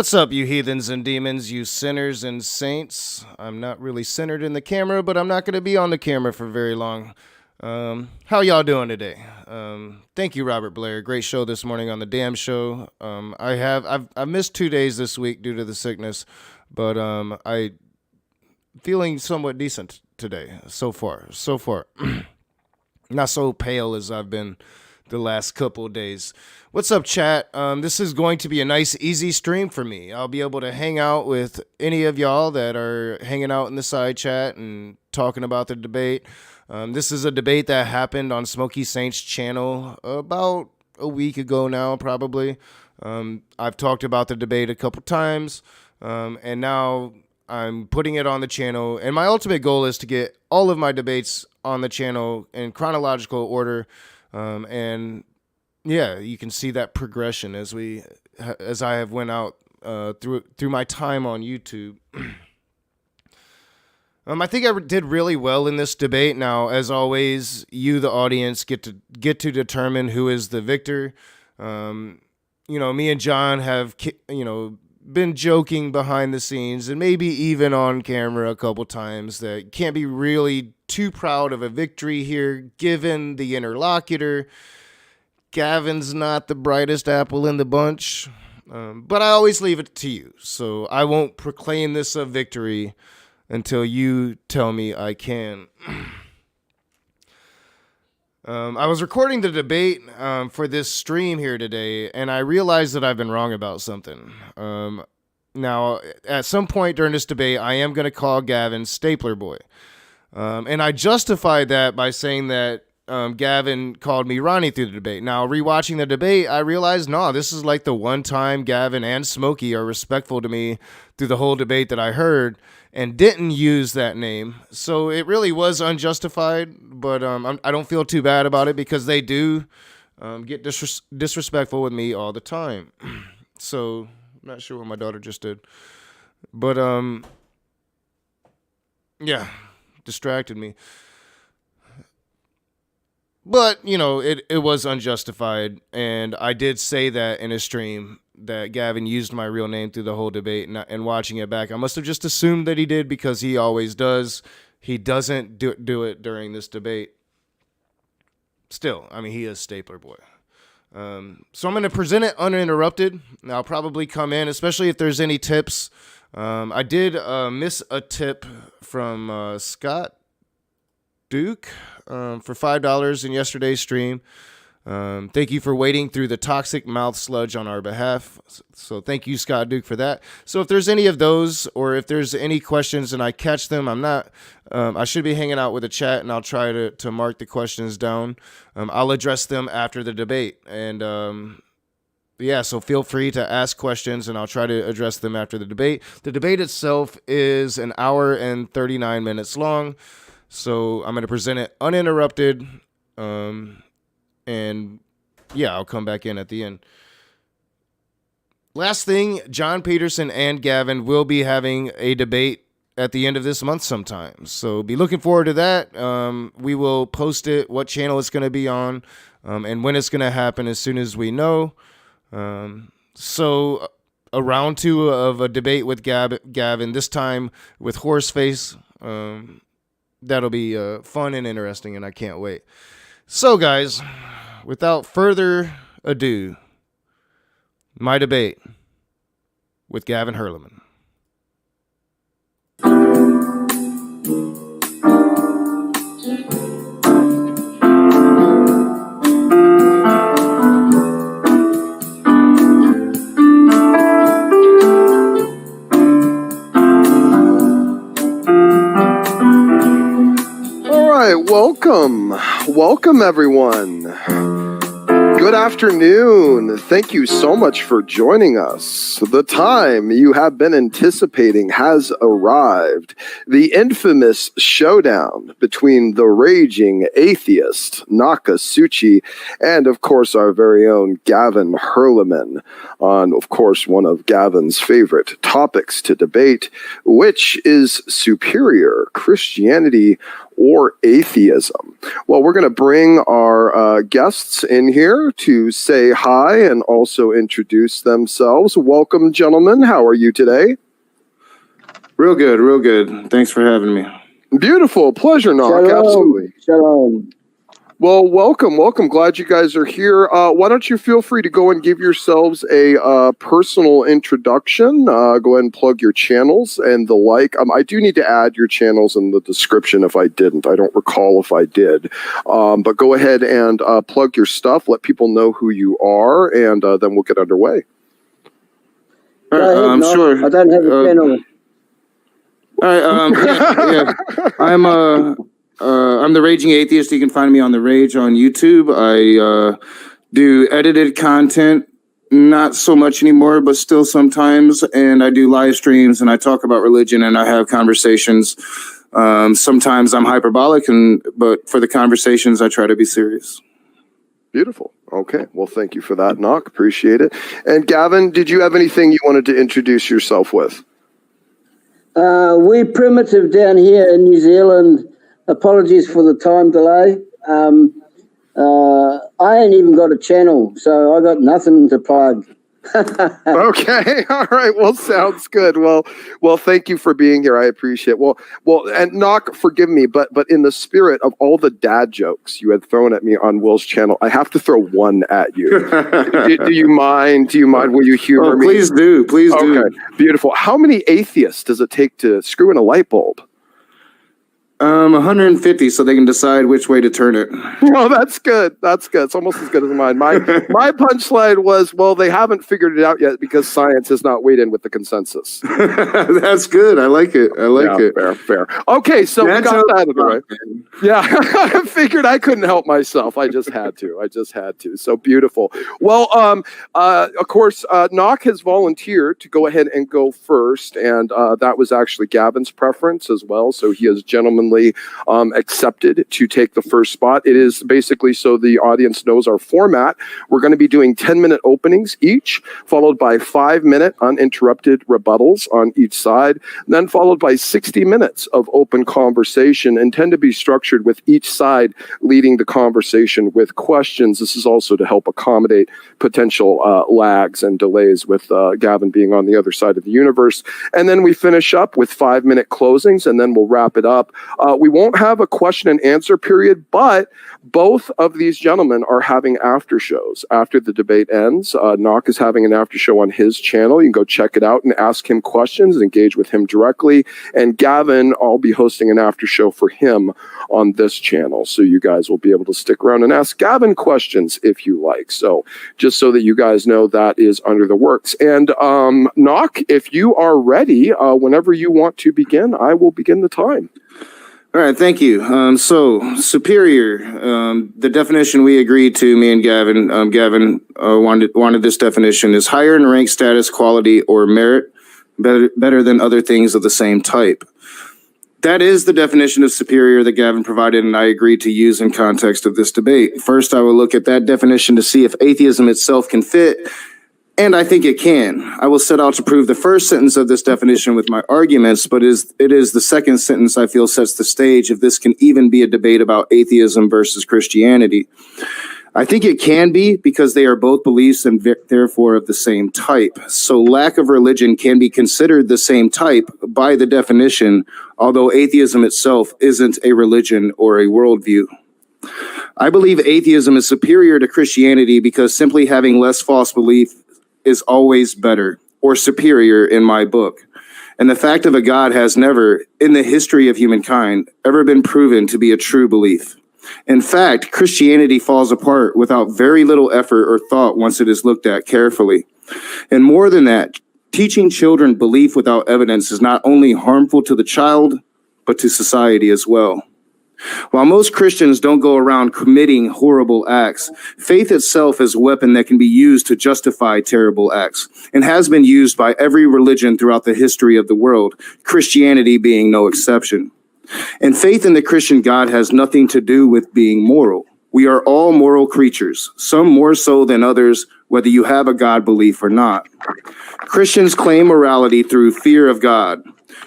What's up, you heathens and demons, you sinners and saints? I'm not really centered in the camera, but I'm not going to be on the camera for very long. How y'all doing today? Thank you, Robert Blair. Great show this morning on the damn show. I've missed 2 days this week due to the sickness, but I feeling somewhat decent today so far. Not so pale as I've been the last couple of days. What's up, chat? This is going to be a nice, easy stream for me. I'll be able to hang out with any of y'all that are hanging out in the side chat and talking about the debate. This is a debate that happened on Smokey Saint's channel about a week ago now, probably. I've talked about the debate a couple times, and now I'm putting it on the channel. And my ultimate goal is to get all of my debates on the channel in chronological order. And yeah, you can see that progression as I have went out through my time on YouTube. I think I did really well in this debate. Now, as always, you, the audience, get to determine who is the victor. Me and John have been joking behind the scenes and maybe even on camera a couple times that can't be really too proud of a victory here given the interlocutor. Gavin's not the brightest apple in the bunch, but I always leave it to you, so I won't proclaim this a victory until you tell me I can. I was recording the debate for this stream here today, and I realized that I've been wrong about something. Now, at some point during this debate, I am going to call Gavin Stapler Boy. And I justified that by saying that Gavin called me Ronnie through the debate. Now, rewatching the debate, I realized, no, this is like the one time Gavin and Smokey are respectful to me through the whole debate that I heard and didn't use that name. So it really was unjustified, but I don't feel too bad about it because they do get disrespectful with me all the time. So I'm not sure what my daughter just did. But, yeah, distracted me. But, it was unjustified, and I did say that in a stream that Gavin used my real name through the whole debate, and watching it back, I must have just assumed that he did because he always does. He doesn't do it during this debate. Still, he is Stapler Boy. So I'm going to present it uninterrupted. I'll probably come in, especially if there's any tips. I did miss a tip from Scott Duke for $5 in yesterday's stream. Thank you for wading through the toxic mouth sludge on our behalf. So thank you, Scott Duke, for that. So if there's any of those, or if there's any questions and I catch them, I should be hanging out with the chat, and I'll try to mark the questions down. I'll address them after the debate. And so feel free to ask questions, and I'll try to address them after the debate. The debate itself is an hour and 39 minutes long. So I'm going to present it uninterrupted, and I'll come back in at the end. Last thing, John Peterson and Gavin will be having a debate at the end of this month sometime. So be looking forward to that. We will post it, what channel it's going to be on, and when it's going to happen as soon as we know. So a round 2 of a debate with Gavin, this time with Horseface. That'll be fun and interesting, and I can't wait. So, guys, without further ado, my debate with Gavin Hurlliman. Welcome everyone. Good afternoon. Thank you so much for joining us. The time you have been anticipating has arrived. The infamous showdown between the raging atheist Nakasuchi and, of course, our very own Gavin Hurlliman on, of course, one of Gavin's favorite topics to debate, which is superior Christianity or atheism? Well, we're going to bring our guests in here to say hi and also introduce themselves. Welcome, gentlemen. How are you today? Real good, real good. Thanks for having me. Beautiful. Pleasure, Knock. Shalom. Absolutely. Shalom. Well, welcome. Glad you guys are here. Why don't you feel free to go and give yourselves a personal introduction. Go ahead and plug your channels and the like. I do need to add your channels in the description if I didn't. I don't recall if I did. But go ahead and plug your stuff. Let people know who you are, and then we'll get underway. Go ahead, Sure. I don't have a channel. All right. I'm the Raging Atheist. You can find me on The Rage on YouTube. I do edited content, not so much anymore, but still sometimes. And I do live streams, and I talk about religion, and I have conversations. Sometimes I'm hyperbolic, but for the conversations, I try to be serious. Beautiful. Okay. Well, thank you for that, Knock. Appreciate it. And Gavin, did you have anything you wanted to introduce yourself with? We're primitive down here in New Zealand. Apologies for the time delay. I ain't even got a channel, so I got nothing to plug. Okay. All right. Well, sounds good. Well, thank you for being here. I appreciate it. Well, and Knock, forgive me, but in the spirit of all the dad jokes you had thrown at me on Will's channel, I have to throw one at you. do you mind? Will you humor me? Please do. Please do. Okay. Beautiful. How many atheists does it take to screw in a light bulb? 150, so they can decide which way to turn it. Oh, that's good. That's good. It's almost as good as mine. My punchline was, well, they haven't figured it out yet because science has not weighed in with the consensus. That's good. I like it. it. Fair. Okay, so we got that out of the way. Yeah, I figured I couldn't help myself. I just had to. So beautiful. Well, of course, Knock has volunteered to go ahead and go first, and that was actually Gavin's preference as well. So he has gentlemanly accepted to take the first spot. It is basically so the audience knows our format. We're going to be doing 10-minute openings each, followed by 5-minute uninterrupted rebuttals on each side, then followed by 60 minutes of open conversation, and tend to be structured with each side leading the conversation with questions. This is also to help accommodate potential lags and delays with Gavin being on the other side of the universe. And then we finish up with 5-minute closings, and then we'll wrap it up. We won't have a question and answer period, but both of these gentlemen are having after shows after the debate ends. Knock is having an after show on his channel. You can go check it out and ask him questions, engage with him directly. And Gavin, I'll be hosting an after show for him on this channel. So you guys will be able to stick around and ask Gavin questions if you like. So just so that you guys know, that is under the works. And Knock, if you are ready, whenever you want to begin, I will begin the time. All right, thank you. So, superior, the definition we agreed to, me and Gavin, Gavin wanted this definition, is higher in rank, status, quality, or merit, better than other things of the same type. That is the definition of superior that Gavin provided, and I agreed to use in context of this debate. First, I will look at that definition to see if atheism itself can fit, and I think it can. I will set out to prove the first sentence of this definition with my arguments, but it is the second sentence I feel sets the stage if this can even be a debate about atheism versus Christianity. I think it can be because they are both beliefs and therefore of the same type. So lack of religion can be considered the same type by the definition, although atheism itself isn't a religion or a worldview. I believe atheism is superior to Christianity because simply having less false belief is always better or superior in my book. And the fact of a God has never, in the history of humankind, ever been proven to be a true belief. In fact, Christianity falls apart without very little effort or thought once it is looked at carefully. And more than that, teaching children belief without evidence is not only harmful to the child, but to society as well. While most Christians don't go around committing horrible acts, faith itself is a weapon that can be used to justify terrible acts and has been used by every religion throughout the history of the world, Christianity being no exception. And faith in the Christian God has nothing to do with being moral. We are all moral creatures, some more so than others, whether you have a God belief or not. Christians claim morality through fear of God.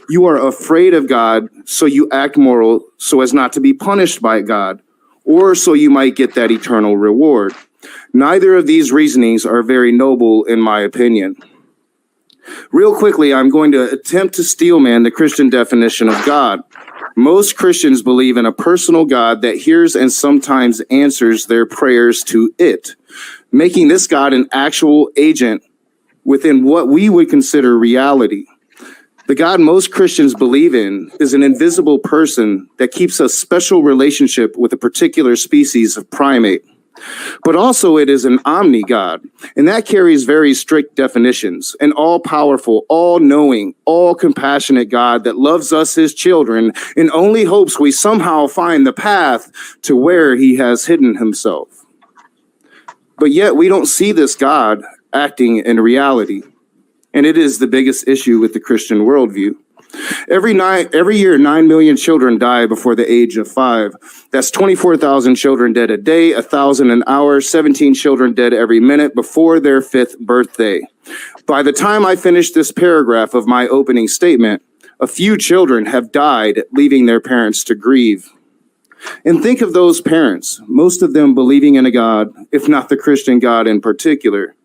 You are afraid of God, so you act moral so as not to be punished by God, or so you might get that eternal reward. Neither of these reasonings are very noble, in my opinion. Real quickly, I'm going to attempt to steelman the Christian definition of God. Most Christians believe in a personal God that hears and sometimes answers their prayers to it, making this God an actual agent within what we would consider reality. The God most Christians believe in is an invisible person that keeps a special relationship with a particular species of primate. But also it is an omni-God, and that carries very strict definitions. An all-powerful, all-knowing, all-compassionate God that loves us, his children, and only hopes we somehow find the path to where he has hidden himself. But yet we don't see this God acting in reality, and it is the biggest issue with the Christian worldview. Every year, 9 million children die before the age of 5. That's 24,000 children dead a day, 1,000 an hour, 17 children dead every minute before their 5th birthday. By the time I finish this paragraph of my opening statement, a few children have died, leaving their parents to grieve. And think of those parents, most of them believing in a God, if not the Christian God in particular.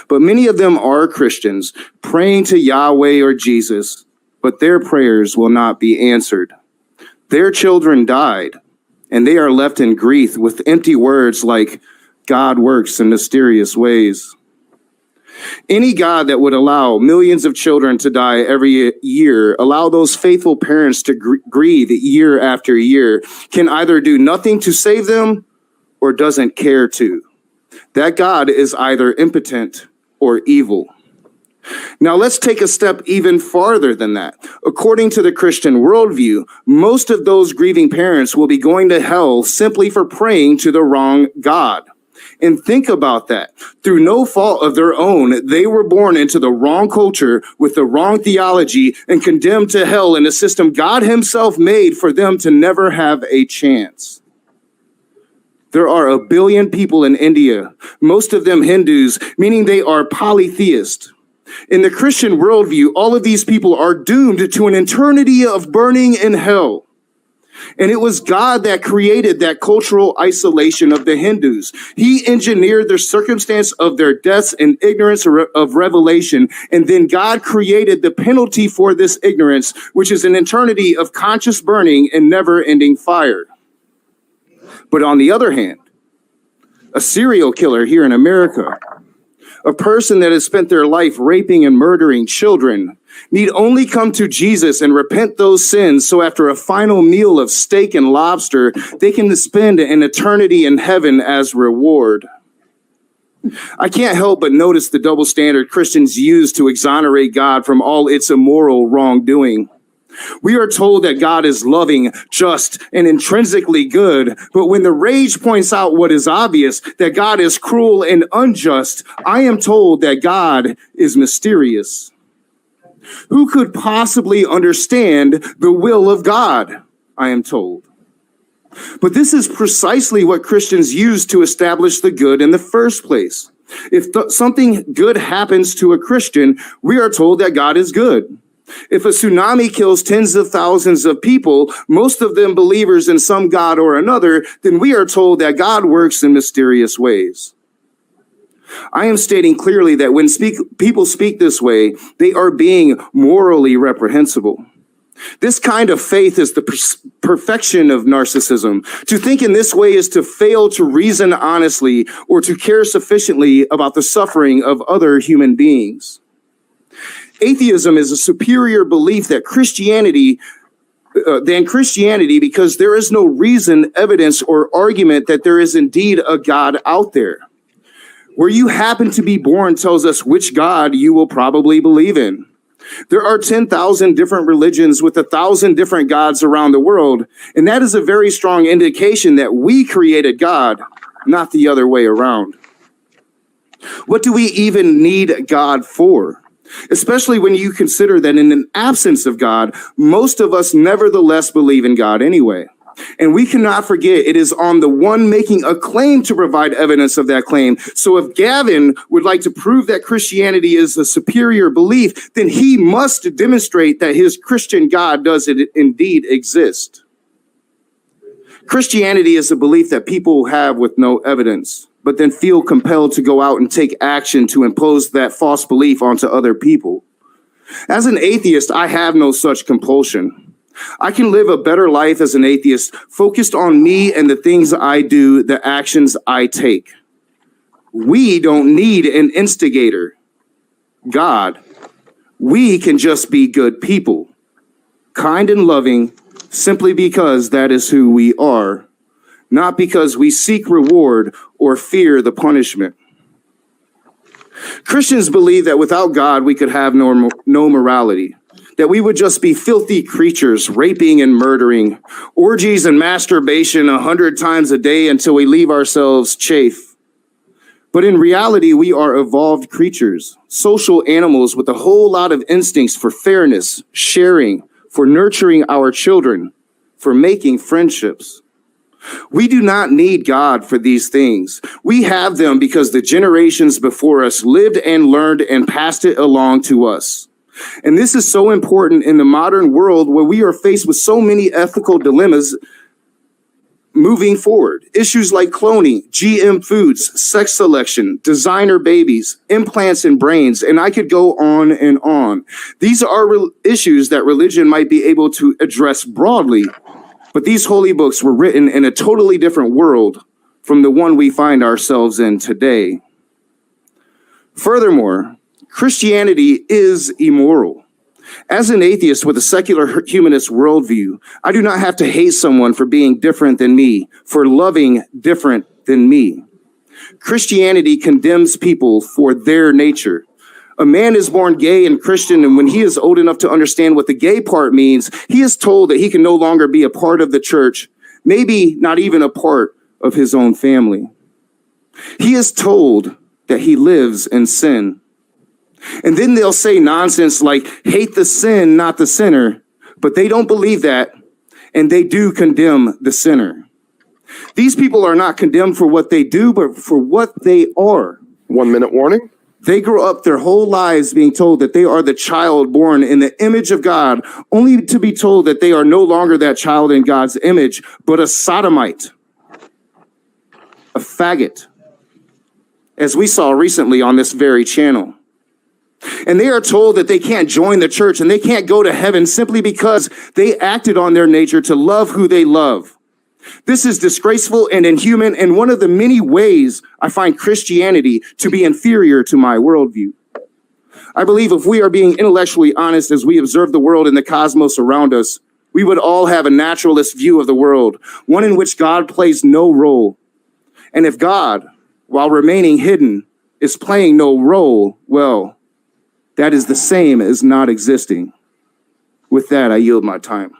But many of them are Christians, praying to Yahweh or Jesus, but their prayers will not be answered. Their children died, and they are left in grief with empty words like, God works in mysterious ways. Any God that would allow millions of children to die every year, allow those faithful parents to grieve year after year, can either do nothing to save them or doesn't care to. That God is either impotent or evil. Now let's take a step even farther than that. According to the Christian worldview, most of those grieving parents will be going to hell simply for praying to the wrong God. And think about that. Through no fault of their own, they were born into the wrong culture with the wrong theology and condemned to hell in a system God himself made for them to never have a chance. There are 1 billion people in India, most of them Hindus, meaning they are polytheist. In the Christian worldview, all of these people are doomed to an eternity of burning in hell. And it was God that created that cultural isolation of the Hindus. He engineered the circumstance of their deaths in ignorance of revelation. And then God created the penalty for this ignorance, which is an eternity of conscious burning and never-ending fire. But on the other hand, a serial killer here in America, a person that has spent their life raping and murdering children, need only come to Jesus and repent those sins so after a final meal of steak and lobster, they can spend an eternity in heaven as reward. I can't help but notice the double standard Christians use to exonerate God from all its immoral wrongdoing. We are told that God is loving, just, and intrinsically good. But when the rage points out what is obvious, that God is cruel and unjust, I am told that God is mysterious. Who could possibly understand the will of God? I am told. But this is precisely what Christians use to establish the good in the first place. If something good happens to a Christian, we are told that God is good. If a tsunami kills tens of thousands of people, most of them believers in some God or another, then we are told that God works in mysterious ways. I am stating clearly that when people speak this way, they are being morally reprehensible. This kind of faith is the perfection of narcissism. To think in this way is to fail to reason honestly or to care sufficiently about the suffering of other human beings. Atheism is a superior belief that Christianity because there is no reason, evidence, or argument that there is indeed a God out there. Where you happen to be born tells us which God you will probably believe in. There are 10,000 different religions with 1,000 different gods around the world, and that is a very strong indication that we created God, not the other way around. What do we even need God for? Especially when you consider that in an absence of God, most of us nevertheless believe in God anyway. And we cannot forget it is on the one making a claim to provide evidence of that claim. So if Gavin would like to prove that Christianity is a superior belief, then he must demonstrate that his Christian God does indeed exist. Christianity is a belief that people have with no evidence, but then feel compelled to go out and take action to impose that false belief onto other people. As an atheist, I have no such compulsion. I can live a better life as an atheist, focused on me and the things I do, the actions I take. We don't need an instigator, God. We can just be good people, kind and loving, simply because that is who we are, not because we seek reward or fear the punishment. Christians believe that without God, we could have no morality, that we would just be filthy creatures, raping and murdering, orgies and masturbation 100 times a day until we leave ourselves chafe. But in reality, we are evolved creatures, social animals with a whole lot of instincts for fairness, sharing, for nurturing our children, for making friendships. We do not need God for these things. We have them because the generations before us lived and learned and passed it along to us. And this is so important in the modern world where we are faced with so many ethical dilemmas moving forward. Issues like cloning, GM foods, sex selection, designer babies, implants in brains, and I could go on and on. These are issues that religion might be able to address broadly, but these holy books were written in a totally different world from the one we find ourselves in today. Furthermore, Christianity is immoral. As an atheist with a secular humanist worldview, I do not have to hate someone for being different than me, for loving different than me. Christianity condemns people for their nature. A man is born gay and Christian, and when he is old enough to understand what the gay part means, he is told that he can no longer be a part of the church, maybe not even a part of his own family. He is told that he lives in sin. And then they'll say nonsense like, hate the sin, not the sinner. But they don't believe that, and they do condemn the sinner. These people are not condemned for what they do, but for what they are. 1 minute warning. They grow up their whole lives being told that they are the child born in the image of God, only to be told that they are no longer that child in God's image, but a sodomite, a faggot, as we saw recently on this very channel. And they are told that they can't join the church and they can't go to heaven simply because they acted on their nature to love who they love. This is disgraceful and inhuman, and one of the many ways I find Christianity to be inferior to my worldview. I believe if we are being intellectually honest as we observe the world and the cosmos around us, we would all have a naturalist view of the world, one in which God plays no role. And if God, while remaining hidden, is playing no role, well, that is the same as not existing. With that, I yield my time.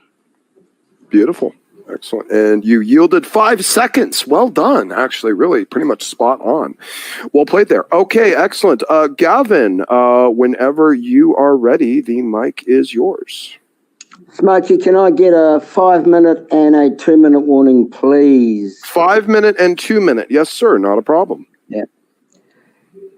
Beautiful. Excellent. And you yielded 5 seconds. Well done. Actually, really pretty much spot on. Well played there. Okay, excellent. Gavin, whenever you are ready, the mic is yours. Smokey, can I get a 5 minute and a 2 minute warning, please? 5 minute and 2 minute. Yes, sir. Not a problem. Yeah.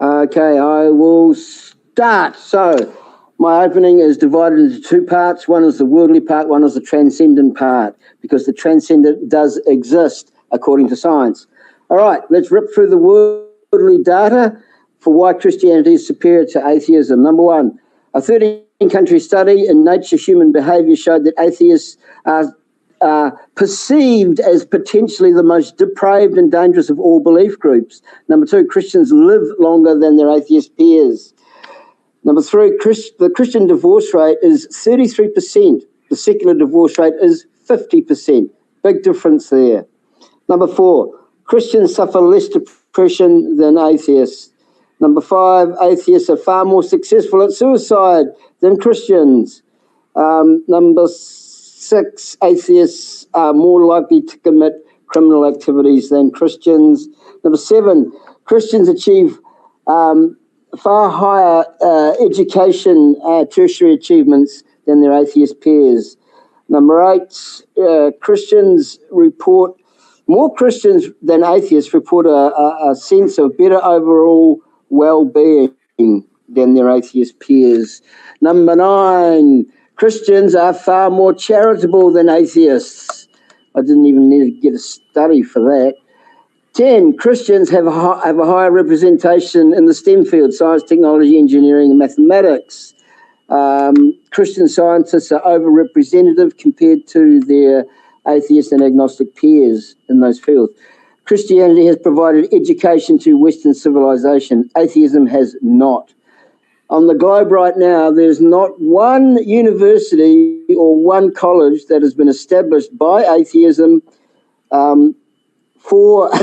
Okay, I will start. So my opening is divided into 2 parts. One is the worldly part, one is the transcendent part, because the transcendent does exist according to science. All right, let's rip through the worldly data for why Christianity is superior to atheism. Number one, a 13-country study in Nature Human Behavior showed that atheists are perceived as potentially the most depraved and dangerous of all belief groups. Number two, Christians live longer than their atheist peers. Number three, the Christian divorce rate is 33%. The secular divorce rate is 50%. Big difference there. Number four, Christians suffer less depression than atheists. Number five, atheists are far more successful at suicide than Christians. Number six, atheists are more likely to commit criminal activities than Christians. Number seven, Christians achieve far higher education, tertiary achievements than their atheist peers. Number 8, Christians report, more Christians than atheists report a sense of better overall well-being than their atheist peers. Number 9, Christians are far more charitable than atheists. I didn't even need to get a study for that. 10, Christians have a higher representation in the STEM field, science, technology, engineering, and mathematics. Christian scientists are overrepresented compared to their atheist and agnostic peers in those fields. Christianity has provided education to Western civilization. Atheism has not. On the globe right now, there's not one university or one college that has been established by atheism for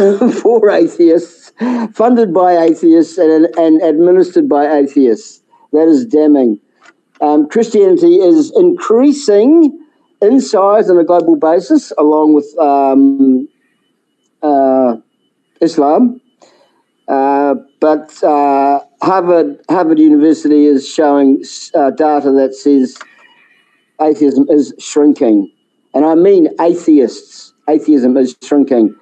atheists, funded by atheists, and administered by atheists. That is damning. Christianity is increasing in size on a global basis, along with Islam. But Harvard University is showing data that says atheism is shrinking. And I mean atheists. Atheism is shrinking.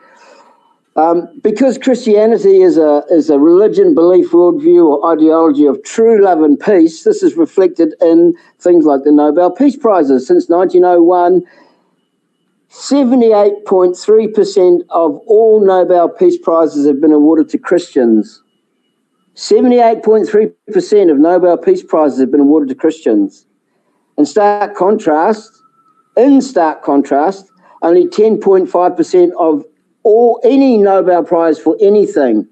Because Christianity is a religion, belief, worldview, or ideology of true love and peace, this is reflected in things like the Nobel Peace Prizes. Since 1901, 78.3% of all Nobel Peace Prizes have been awarded to Christians. 78.3% of Nobel Peace Prizes have been awarded to Christians. In stark contrast, only 10.5% of any Nobel Prize for anything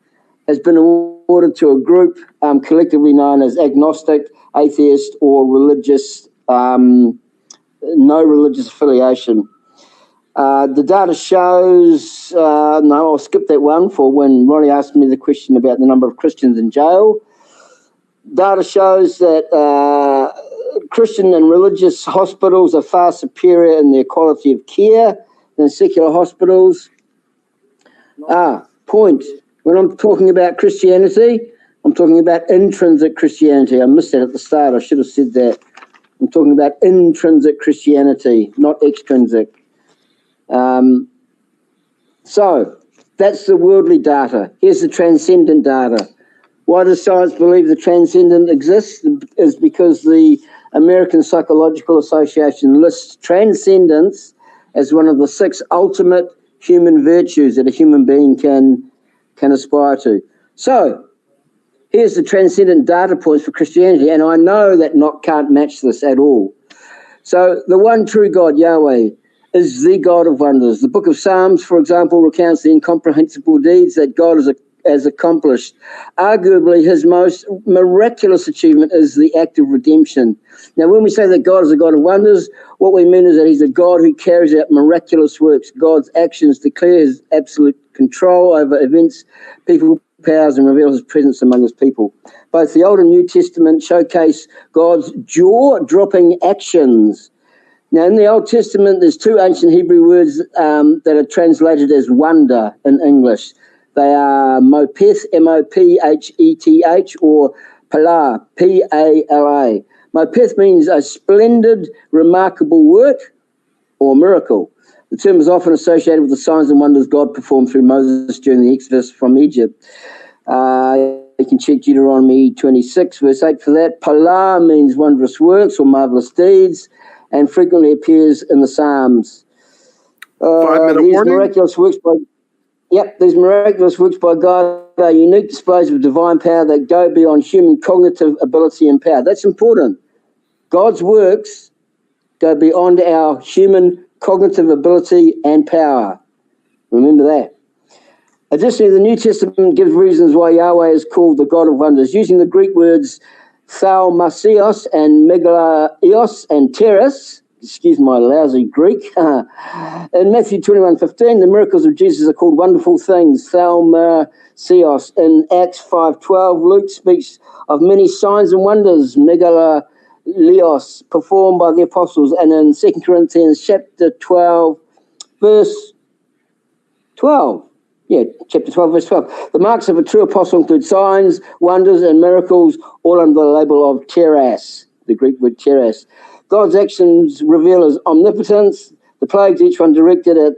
has been awarded to a group collectively known as agnostic, atheist, or religious, no religious affiliation. The data shows, no, I'll skip that one for when Ronnie asked me the question about the number of Christians in jail. Data shows that Christian and religious hospitals are far superior in their quality of care than secular hospitals. Point. When I'm talking about Christianity, I'm talking about intrinsic Christianity. I missed that at the start. I should have said that. I'm talking about intrinsic Christianity, not extrinsic. So that's the worldly data. Here's the transcendent data. Why does science believe the transcendent exists? Is because the American Psychological Association lists transcendence as one of the 6 ultimate human virtues that a human being can aspire to. So here's the transcendent data points for Christianity, and I know that can't match this at all. So the one true God, Yahweh, is the God of wonders. The book of Psalms, for example, recounts the incomprehensible deeds that God has accomplished. Arguably, his most miraculous achievement is the act of redemption. Now, when we say that God is a God of wonders, what we mean is that he's a God who carries out miraculous works. God's actions declare his absolute control over events, people, powers, and reveal his presence among his people. Both the Old and New Testament showcase God's jaw-dropping actions. Now, in the Old Testament, there's 2 ancient Hebrew words that are translated as wonder in English. They are mopeth, M-O-P-H-E-T-H, or pala, P-A-L-A. Mopeth means a splendid, remarkable work or miracle. The term is often associated with the signs and wonders God performed through Moses during the Exodus from Egypt. You can check Deuteronomy 26, verse 8 for that. Pala means wondrous works or marvelous deeds, and frequently appears in the Psalms. 5-minute these warning. miraculous works by God are unique displays of divine power that go beyond human cognitive ability and power. That's important. God's works go beyond our human cognitive ability and power. Remember that. Additionally, the New Testament gives reasons why Yahweh is called the God of wonders, using the Greek words thaumasios and megalaios and teres. Excuse my lousy Greek. In Matthew 21:15, the miracles of Jesus are called wonderful things, thaumasios. In Acts 5:12, Luke speaks of many signs and wonders, megalaios, performed by the apostles. And in 2 Corinthians chapter 12, verse 12, chapter 12, verse 12. The marks of a true apostle include signs, wonders, and miracles, all under the label of teras, the Greek word teras. God's actions reveal his omnipotence. The plagues, each one directed at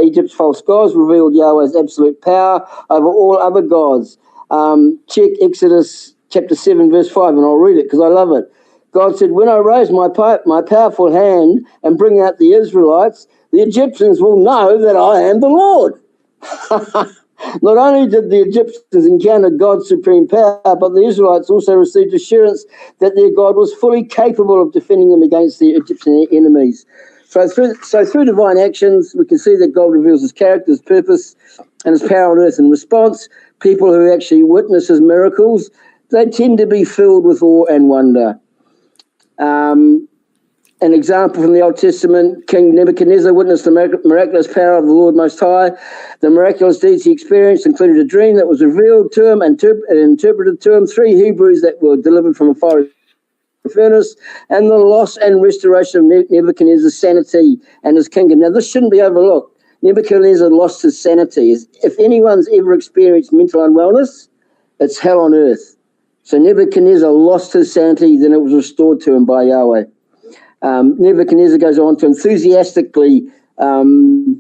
Egypt's false gods, revealed Yahweh's absolute power over all other gods. Check Exodus chapter 7, verse 5, and I'll read it because I love it. God said, when I raise my powerful hand and bring out the Israelites, the Egyptians will know that I am the Lord. Not only did the Egyptians encounter God's supreme power, but the Israelites also received assurance that their God was fully capable of defending them against the Egyptian enemies. So through divine actions, we can see that God reveals his character, his purpose, and his power on earth. In response, people who actually witness his miracles, they tend to be filled with awe and wonder. An example from the Old Testament, King Nebuchadnezzar witnessed the miraculous power of the Lord Most High. The miraculous deeds he experienced included a dream that was revealed to him and interpreted to him, 3 Hebrews that were delivered from a fiery furnace, and the loss and restoration of Nebuchadnezzar's sanity and his kingdom. Now, this shouldn't be overlooked. Nebuchadnezzar lost his sanity. If anyone's ever experienced mental unwellness, it's hell on earth. So Nebuchadnezzar lost his sanity, then it was restored to him by Yahweh. Nebuchadnezzar goes on to enthusiastically pronounce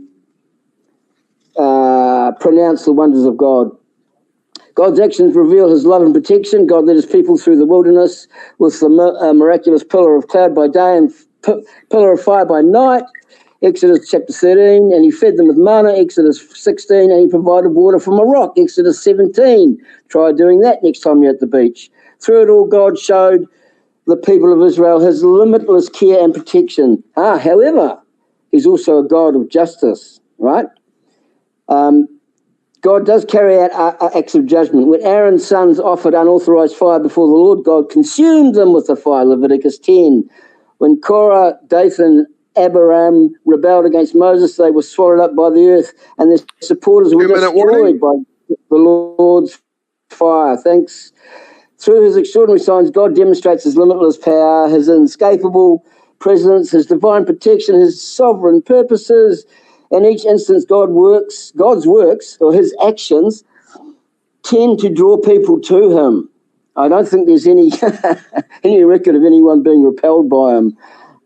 the wonders of God. God's actions reveal his love and protection. God led his people through the wilderness with the miraculous pillar of cloud by day and pillar of fire by night, Exodus chapter 13, and he fed them with manna, Exodus 16, and he provided water from a rock, Exodus 17. Try doing that next time you're at the beach. Through it all, God showed the people of Israel his limitless care and protection. However, he's also a God of justice, right? God does carry out acts of judgment. When Aaron's sons offered unauthorized fire before the Lord, God consumed them with the fire, Leviticus 10. When Korah, Dathan, Abiram rebelled against Moses, they were swallowed up by the earth, and their supporters were destroyed by the Lord's fire. Thanks. Through his extraordinary signs, God demonstrates his limitless power, his inescapable presence, his divine protection, his sovereign purposes. In each instance, God's works, or his actions, tend to draw people to him. I don't think there's any record of anyone being repelled by him,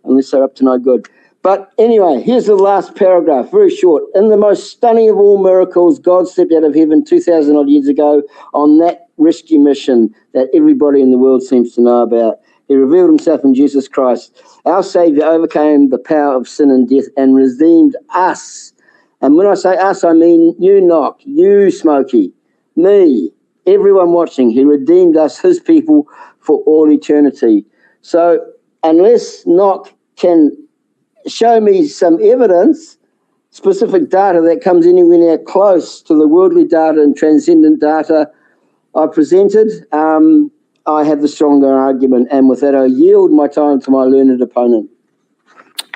unless they're up to no good. But anyway, here's the last paragraph, very short. In the most stunning of all miracles, God stepped out of heaven 2,000 odd years ago on that rescue mission that everybody in the world seems to know about. He revealed himself in Jesus Christ. Our Savior overcame the power of sin and death and redeemed us. And when I say us, I mean you, Knock, you, Smokey, me, everyone watching. He redeemed us, his people, for all eternity. So unless Knock can show me some evidence, specific data that comes anywhere near close to the worldly data and transcendent data I presented, I have the stronger argument, and with that, I yield my time to my learned opponent.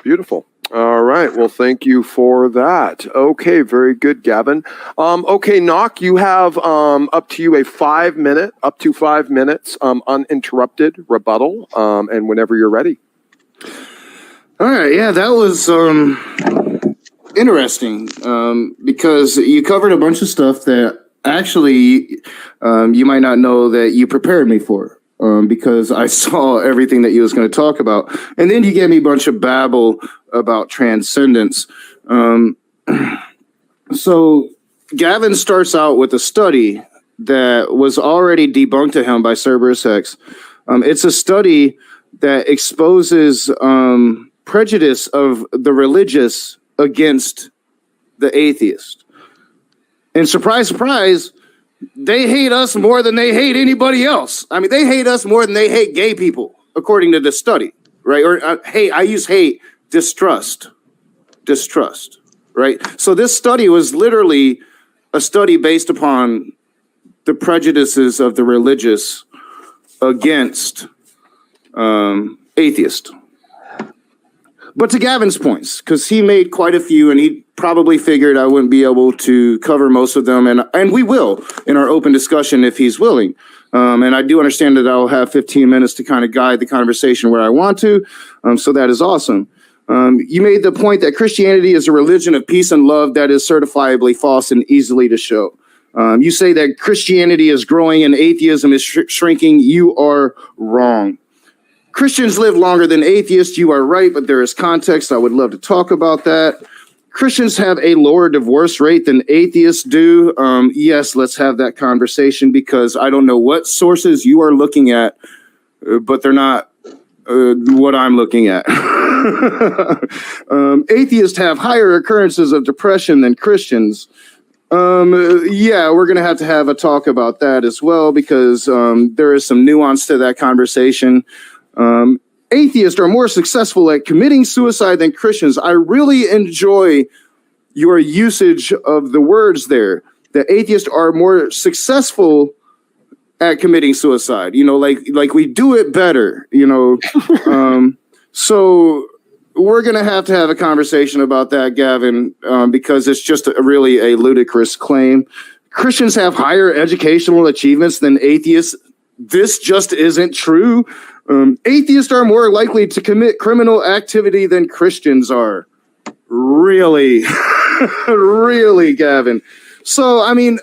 Beautiful. All right. Well, thank you for that. Okay, very good, Gavin. Okay, Knock, you have up to 5 minutes, uninterrupted rebuttal, and whenever you're ready. All right, yeah, that was interesting because you covered a bunch of stuff that actually you might not know that you prepared me for because I saw everything that you was going to talk about. And then you gave me a bunch of babble about transcendence. So Gavin starts out with a study that was already debunked to him by Cerberus X. It's a study that exposes prejudice of the religious against the atheist. And surprise, surprise, they hate us more than they hate anybody else. I mean, they hate us more than they hate gay people, according to this study, right? Or I use hate, distrust, right? So this study was literally a study based upon the prejudices of the religious against atheists. But to Gavin's points, because he made quite a few, and he probably figured I wouldn't be able to cover most of them, and we will in our open discussion if he's willing. And I do understand that I'll have 15 minutes to kind of guide the conversation where I want to, so that is awesome. You made the point that Christianity is a religion of peace and love that is certifiably false and easily to show. You say that Christianity is growing and atheism is shrinking. You are wrong. Christians live longer than atheists. You are right, but there is context. I would love to talk about that. Christians have a lower divorce rate than atheists do. Yes, let's have that conversation because I don't know what sources you are looking at, but they're not what I'm looking at. Atheists have higher occurrences of depression than Christians. Yeah, we're going to have a talk about that as well because there is some nuance to that conversation. Atheists are more successful at committing suicide than Christians. I really enjoy your usage of the words there. The atheists are more successful at committing suicide. You know, like we do it better. You know, so we're gonna have to have a conversation about that, Gavin, because it's just really a ludicrous claim. Christians have higher educational achievements than atheists. This just isn't true. Atheists are more likely to commit criminal activity than Christians are. Really? Really, Gavin? So, I mean,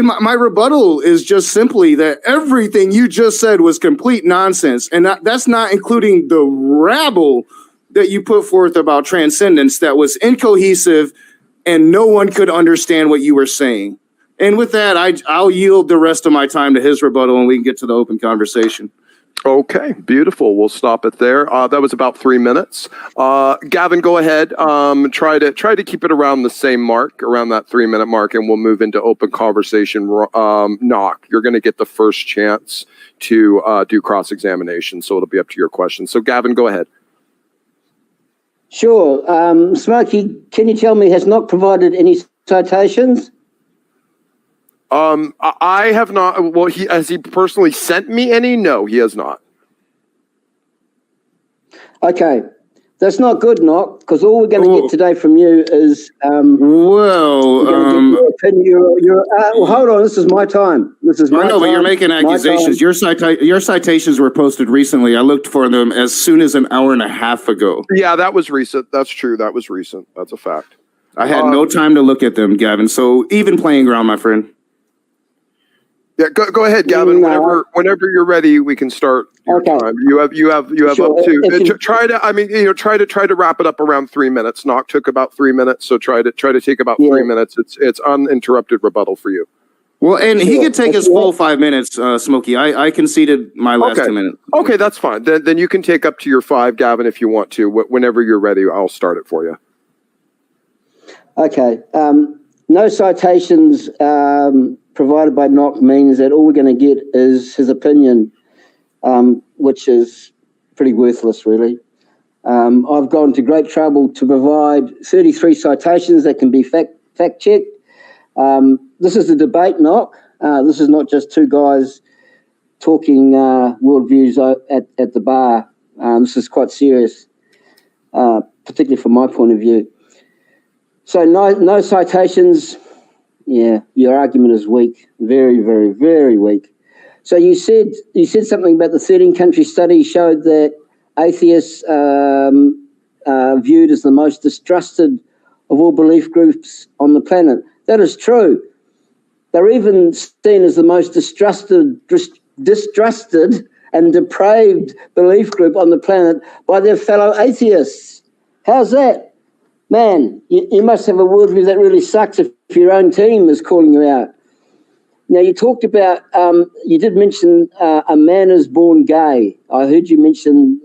my rebuttal is just simply that everything you just said was complete nonsense. And that's not including the rabble that you put forth about transcendence that was incohesive and no one could understand what you were saying. And with that, I'll yield the rest of my time to his rebuttal and we can get to the open conversation. Okay, beautiful. We'll stop it there. That was about 3 minutes. Gavin, go ahead. Try to keep it around the same mark, around that 3 minute mark, and we'll move into open conversation. Knock, you're going to get the first chance to do cross-examination, so it'll be up to your question. So, Gavin, go ahead. Sure. Smokey, can you tell me, has Knock provided any citations? I have not. Well, has he personally sent me any? No, he has not. Okay, that's not good, Knock, because all we're going to get today from you is well, hold on. This is my time. This is my time. I know, but you're making accusations. Your citations were posted recently. I looked for them as soon as an hour and a half ago. Yeah, that was recent. That's true. That was recent. That's a fact. I had no time to look at them, Gavin. So even playing ground, my friend. Yeah, go ahead, Gavin. No. Whenever you're ready, we can start your time. You have Sure. up to try to wrap it up around 3 minutes. Knock took about 3 minutes, so try to take about 3 minutes. It's uninterrupted rebuttal for you. Well, and he could take his full 5 minutes, Smokey. I conceded my last 2 minutes. Okay, that's fine. Then you can take up to your 5, Gavin, if you want to. Whenever you're ready, I'll start it for you. Okay. No citations provided by Knock means that all we're going to get is his opinion, which is pretty worthless, really. I've gone to great trouble to provide 33 citations that can be fact-checked. This is a debate, Knock. This is not just two guys talking worldviews at the bar. This is quite serious, particularly from my point of view. So no citations. Yeah, your argument is weak. Very, very, very weak. So you said something about the 13-country study showed that atheists viewed as the most distrusted of all belief groups on the planet. That is true. They're even seen as the most distrusted and depraved belief group on the planet by their fellow atheists. How's that? Man, you must have a worldview that really sucks if your own team is calling you out. Now, you talked about, you did mention a man is born gay. I heard you mention,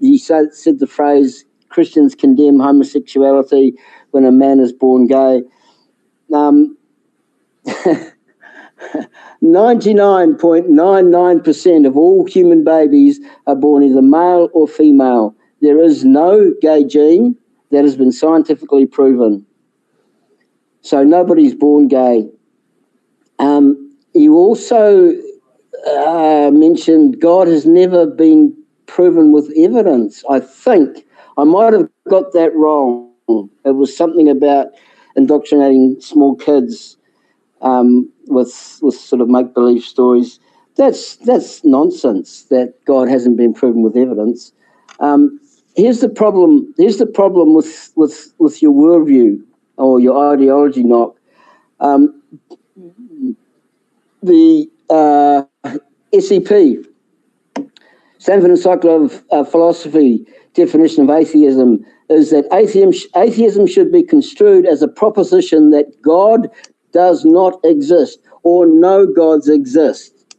you said the phrase, Christians condemn homosexuality when a man is born gay. 99.99% of all human babies are born either male or female. There is no gay gene that has been scientifically proven. So nobody's born gay. You also mentioned God has never been proven with evidence. I think I might have got that wrong. It was something about indoctrinating small kids with sort of make-believe stories. That's nonsense that God hasn't been proven with evidence. Here's the problem. Here's the problem with your worldview or your ideology, Knock. The SEP, Stanford Encyclopedia of Philosophy definition of atheism is that atheism should be construed as a proposition that God does not exist or no gods exist.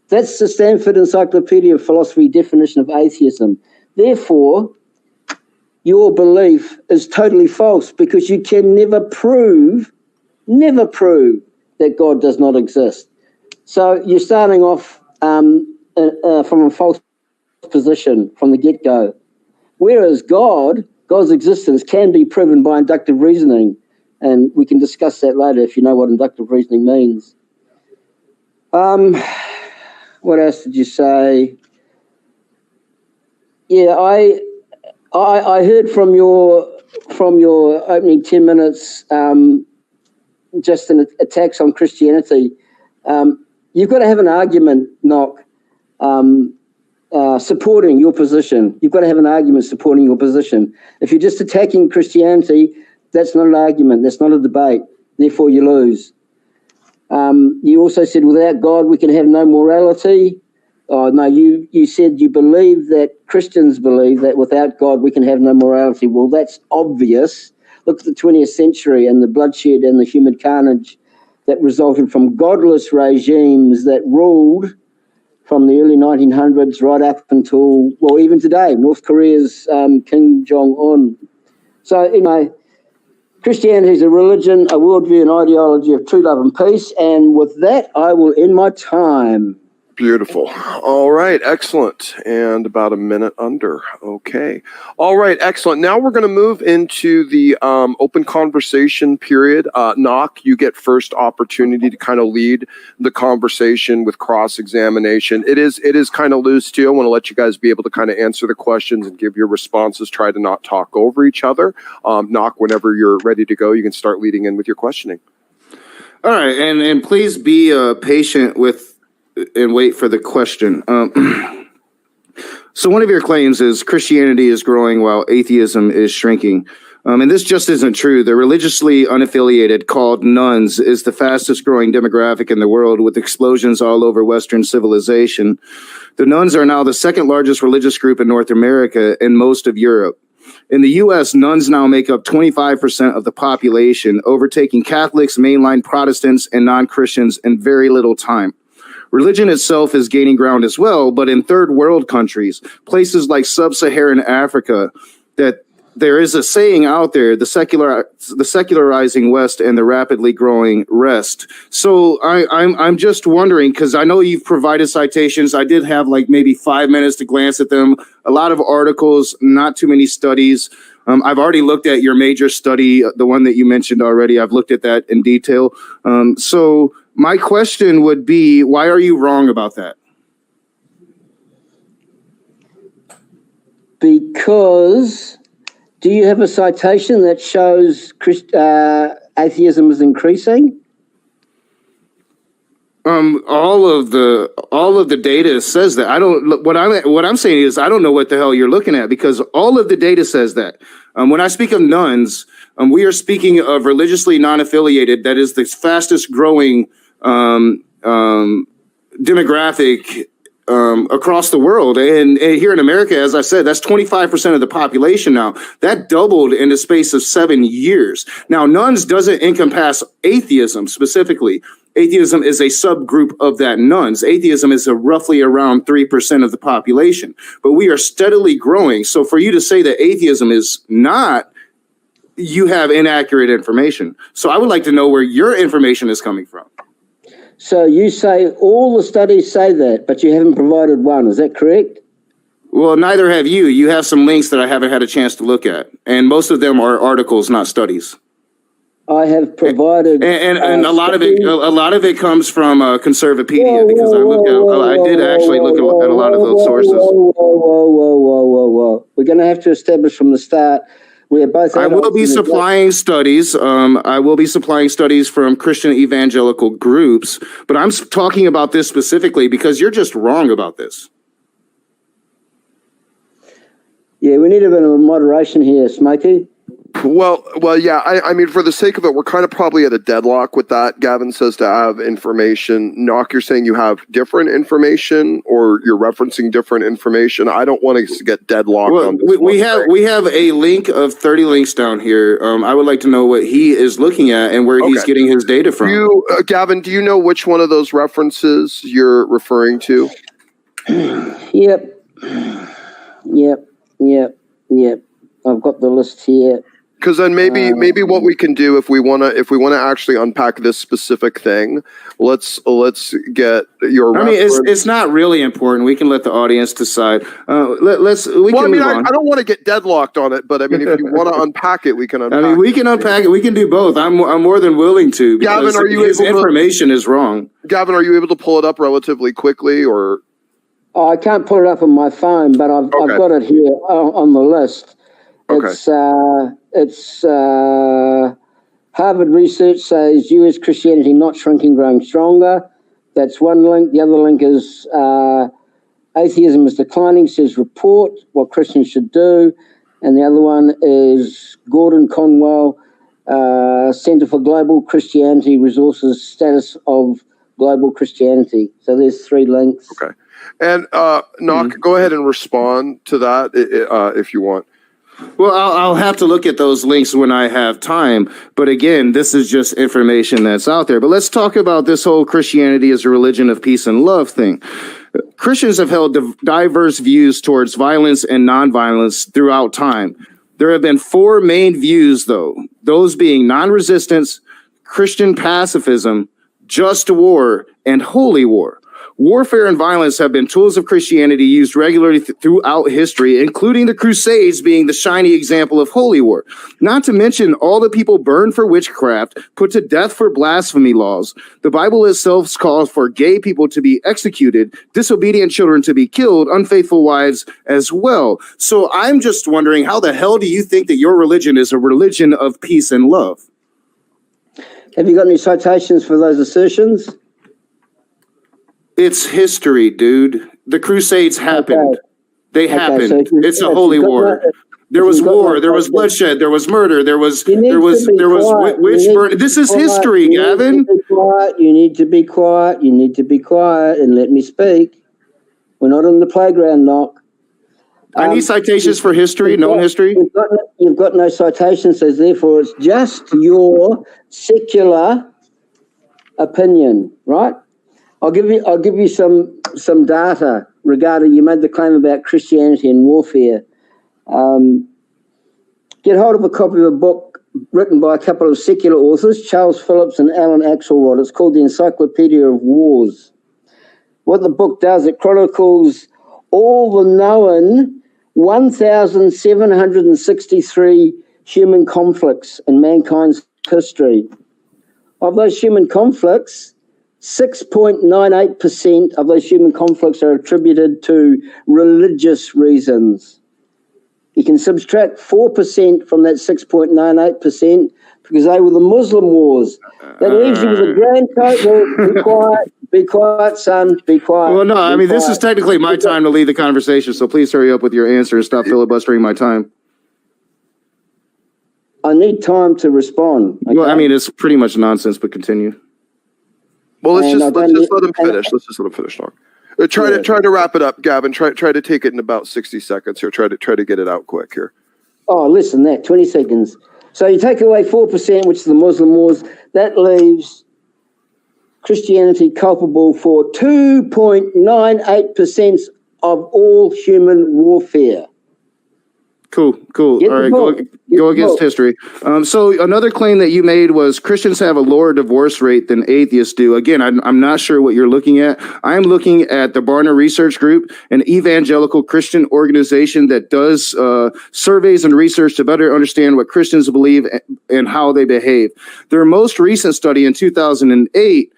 That's the Stanford Encyclopedia of Philosophy definition of atheism. Therefore, your belief is totally false because you can never prove that God does not exist. So you're starting off from a false position from the get-go. Whereas God's existence can be proven by inductive reasoning, and we can discuss that later if you know what inductive reasoning means. What else did you say? Yeah, I heard from your opening 10 minutes just an attacks on Christianity. You've got to have an argument, supporting your position. You've got to have an argument supporting your position. If you're just attacking Christianity, that's not an argument. That's not a debate. Therefore, you lose. You also said without God, we can have no morality. Oh, no, you said you believe that Christians believe that without God, we can have no morality. Well, that's obvious. Look at the 20th century and the bloodshed and the human carnage that resulted from godless regimes that ruled from the early 1900s right up until, well, even today, North Korea's Kim Jong-un. So, anyway, Christianity is a religion, a worldview, an ideology of true love and peace. And with that, I will end my time. Beautiful. All right. Excellent. And about a minute under. Okay. All right. Excellent. Now we're going to move into the open conversation period. Knock, you get first opportunity to kind of lead the conversation with cross-examination. It is kind of loose too. I want to let you guys be able to kind of answer the questions and give your responses. Try to not talk over each other. Knock, whenever you're ready to go, you can start leading in with your questioning. All right. And please be patient with and wait for the question. So one of your claims is Christianity is growing while atheism is shrinking. And this just isn't true. The religiously unaffiliated, called nuns, is the fastest growing demographic in the world, with explosions all over Western civilization. The nuns are now the second largest religious group in North America and most of Europe. In the U.S., nuns now make up 25% of the population, overtaking Catholics, mainline Protestants, and non-Christians in very little time. Religion itself is gaining ground as well, but in third world countries, places like sub-Saharan Africa, that there is a saying out there, the secularizing West and the rapidly growing rest. So I'm just wondering, because I know you've provided citations. I did have like maybe 5 minutes to glance at them. A lot of articles, not too many studies. I've already looked at your major study, the one that you mentioned already. I've looked at that in detail. So my question would be, why are you wrong about that? Because do you have a citation that shows atheism is increasing? All of the data says that. What I'm saying is I don't know what the hell you're looking at, because all of the data says that. When I speak of nuns, we are speaking of religiously non-affiliated. That is the fastest growing demographic across the world. And here in America, as I said, that's 25% of the population now. That doubled in the space of 7 years. Now, nuns doesn't encompass atheism specifically. Atheism is a subgroup of that nuns. Atheism is roughly around 3% of the population, but we are steadily growing. So for you to say that atheism is not, you have inaccurate information. So I would like to know where your information is coming from. So you say all the studies say that, but you haven't provided one. Is that correct? Well, neither have you. You have some links that I haven't had a chance to look at, and most of them are articles, not studies. I have provided, and a lot of it comes from Conservapedia, because I did actually look at a lot of those sources. Whoa. We're going to have to establish from the start. We are both. I will be supplying studies. I will be supplying studies from Christian evangelical groups, but I'm talking about this specifically because you're just wrong about this. Yeah, we need a bit of moderation here, Smokey. Well, yeah. I mean, for the sake of it, we're kind of probably at a deadlock with that. Gavin says to have information. Knock, you're saying you have different information, or you're referencing different information. I don't want to get deadlocked on this. We have a link of 30 links down here. I would like to know what he is looking at and where he's getting his data from. Gavin, do you know which one of those references you're referring to? Yep. I've got the list here. Because then maybe what we can do if we want to actually unpack this specific thing, let's get your. I mean, it's not really important. We can let the audience decide. I don't want to get deadlocked on it, but I mean, if you want to unpack it, we can unpack it. We can unpack it. We can do both. I'm more than willing to. Gavin, his information is wrong. Gavin, are you able to pull it up relatively quickly, or? Oh, I can't pull it up on my phone, but I've got it here on the list. It's Harvard research says U.S. Christianity not shrinking, growing stronger. That's one link. The other link is atheism is declining, says report, what Christians should do. And the other one is Gordon Conwell, Center for Global Christianity Resources, status of global Christianity. So there's 3 links. Okay. And Knock, go ahead and respond to that if you want. Well, I'll have to look at those links when I have time. But again, this is just information that's out there. But let's talk about this whole Christianity as a religion of peace and love thing. Christians have held diverse views towards violence and nonviolence throughout time. There have been 4 main views, though, those being non-resistance, Christian pacifism, just war, and holy war. Warfare and violence have been tools of Christianity used regularly throughout history, including the Crusades being the shiny example of holy war. Not to mention all the people burned for witchcraft, put to death for blasphemy laws. The Bible itself calls for gay people to be executed, disobedient children to be killed, unfaithful wives as well. So I'm just wondering, how the hell do you think that your religion is a religion of peace and love? Have you got any citations for those assertions? It's history, dude. The Crusades happened. Okay. They happened. So it's a holy war. There was war. There was bloodshed. There was murder. There was witch burning. This is history, Gavin. You need to be quiet. You need to be quiet and let me speak. We're not on the playground, Knock. I need citations for history, known history. You've got no citations, so therefore it's just your secular opinion, right? I'll give you some data regarding, you made the claim about Christianity and warfare. Get hold of a copy of a book written by a couple of secular authors, Charles Phillips and Alan Axelrod. It's called the Encyclopedia of Wars. What the book does, it chronicles all the known 1,763 human conflicts in mankind's history. Of those human conflicts, 6.98% of those human conflicts are attributed to religious reasons. You can subtract 4% from that 6.98% because they were the Muslim wars. That leaves you with a grand total. Be quiet, son. Be quiet. Well, no, I mean, this is technically my time to lead the conversation, so please hurry up with your answer and stop filibustering my time. I need time to respond. Okay? Well, I mean, it's pretty much nonsense, but continue. Well, let's just let him finish. Let's just let him finish, Knock. Try to wrap it up, Gavin. Try to take it in about 60 seconds here. Try to get it out quick here. Oh, listen, 20 seconds. So you take away 4%, which is the Muslim wars. That leaves Christianity culpable for 2.98% of all human warfare. Cool. All right, go against history. So another claim that you made was Christians have a lower divorce rate than atheists do. Again, I'm not sure what you're looking at. I'm looking at the Barna Research Group, an evangelical Christian organization that does surveys and research to better understand what Christians believe and how they behave. Their most recent study in 2008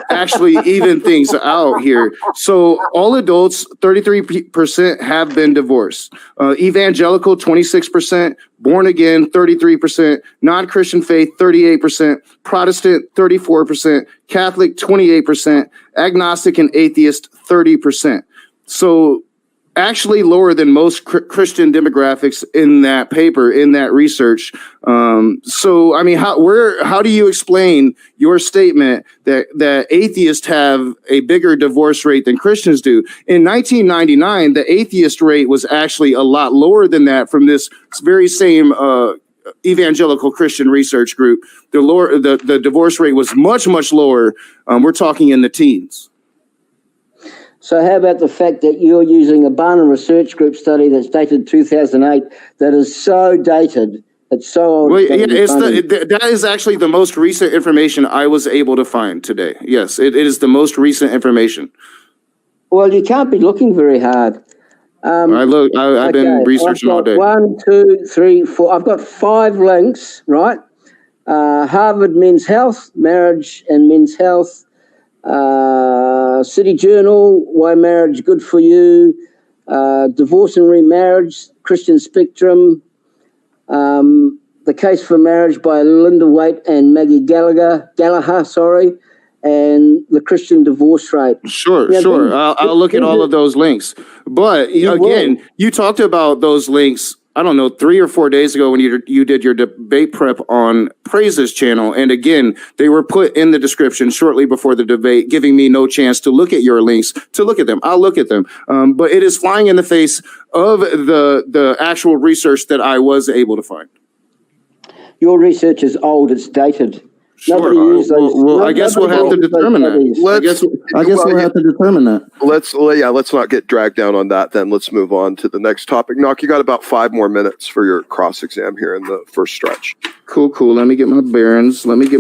actually even things out here. So all adults, 33% have been divorced. Evangelical, 26%. Born again, 33%. Non-Christian faith, 38%. Protestant, 34%. Catholic, 28%. Agnostic and atheist, 30%. So actually lower than most Christian demographics in that paper, in that research. So, I mean, how do you explain your statement that atheists have a bigger divorce rate than Christians do? In 1999, the atheist rate was actually a lot lower than that from this very same evangelical Christian research group. The divorce rate was much, much lower. We're talking in the teens. So how about the fact that you're using a Barnum Research Group study that's dated 2008 that is so dated, it's so old. Well, yeah, that is actually the most recent information I was able to find today. Yes, it is the most recent information. Well, you can't be looking very hard. I've been researching all day. 1, 2, 3, 4. I've got 5 links, right? Harvard Men's Health, Marriage and Men's Health, City Journal, Why Marriage Good for You, Divorce and Remarriage, Christian Spectrum, The Case for Marriage by Linda Waite and Maggie Gallagher, and The Christian Divorce Rate. Sure. I'll look at all of those links. But again, you talked about those links, I don't know, 3 or 4 days ago when you did your debate prep on Praise's channel. And again, they were put in the description shortly before the debate, giving me no chance to look at your links, to look at them. I'll look at them. But it is flying in the face of the actual research that I was able to find. Your research is old, it's dated. Sure. Well, I guess we'll have to determine that. I guess we'll have to determine that. Let's not get dragged down on that then. Let's move on to the next topic. Knock, you got about 5 more minutes for your cross exam here in the first stretch. Cool. Let me get my bearings. Take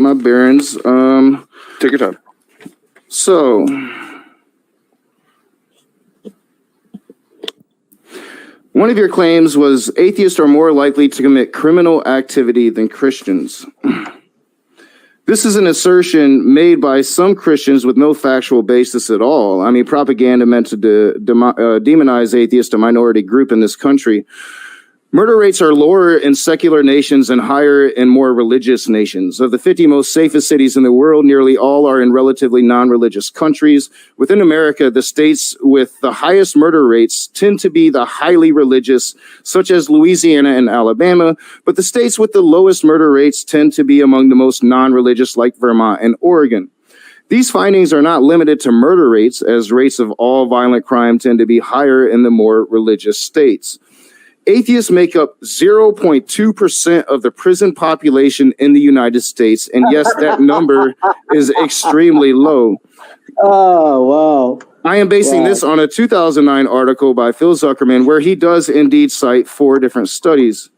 your time. So, one of your claims was atheists are more likely to commit criminal activity than Christians. This is an assertion made by some Christians with no factual basis at all. I mean, propaganda meant to demonize atheists, a minority group in this country. Murder rates are lower in secular nations and higher in more religious nations. Of the 50 most safest cities in the world, nearly all are in relatively non-religious countries. Within America, the states with the highest murder rates tend to be the highly religious, such as Louisiana and Alabama, but the states with the lowest murder rates tend to be among the most non-religious, like Vermont and Oregon. These findings are not limited to murder rates, as rates of all violent crime tend to be higher in the more religious states. Atheists make up 0.2% of the prison population in the United States. And yes, that number is extremely low. Oh, wow. I am basing this on a 2009 article by Phil Zuckerman, where he does indeed cite 4 different studies.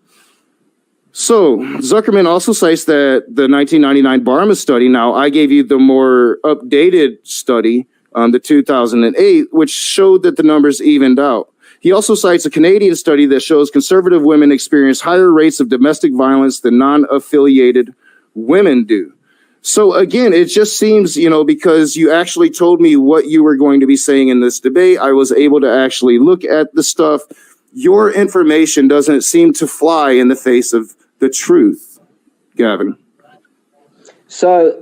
So Zuckerman also cites that the 1999 Barma study. Now, I gave you the more updated study, the 2008, which showed that the numbers evened out. He also cites a Canadian study that shows conservative women experience higher rates of domestic violence than non-affiliated women do. So again, it just seems, because you actually told me what you were going to be saying in this debate, I was able to actually look at the stuff. Your information doesn't seem to fly in the face of the truth, Gavin. So,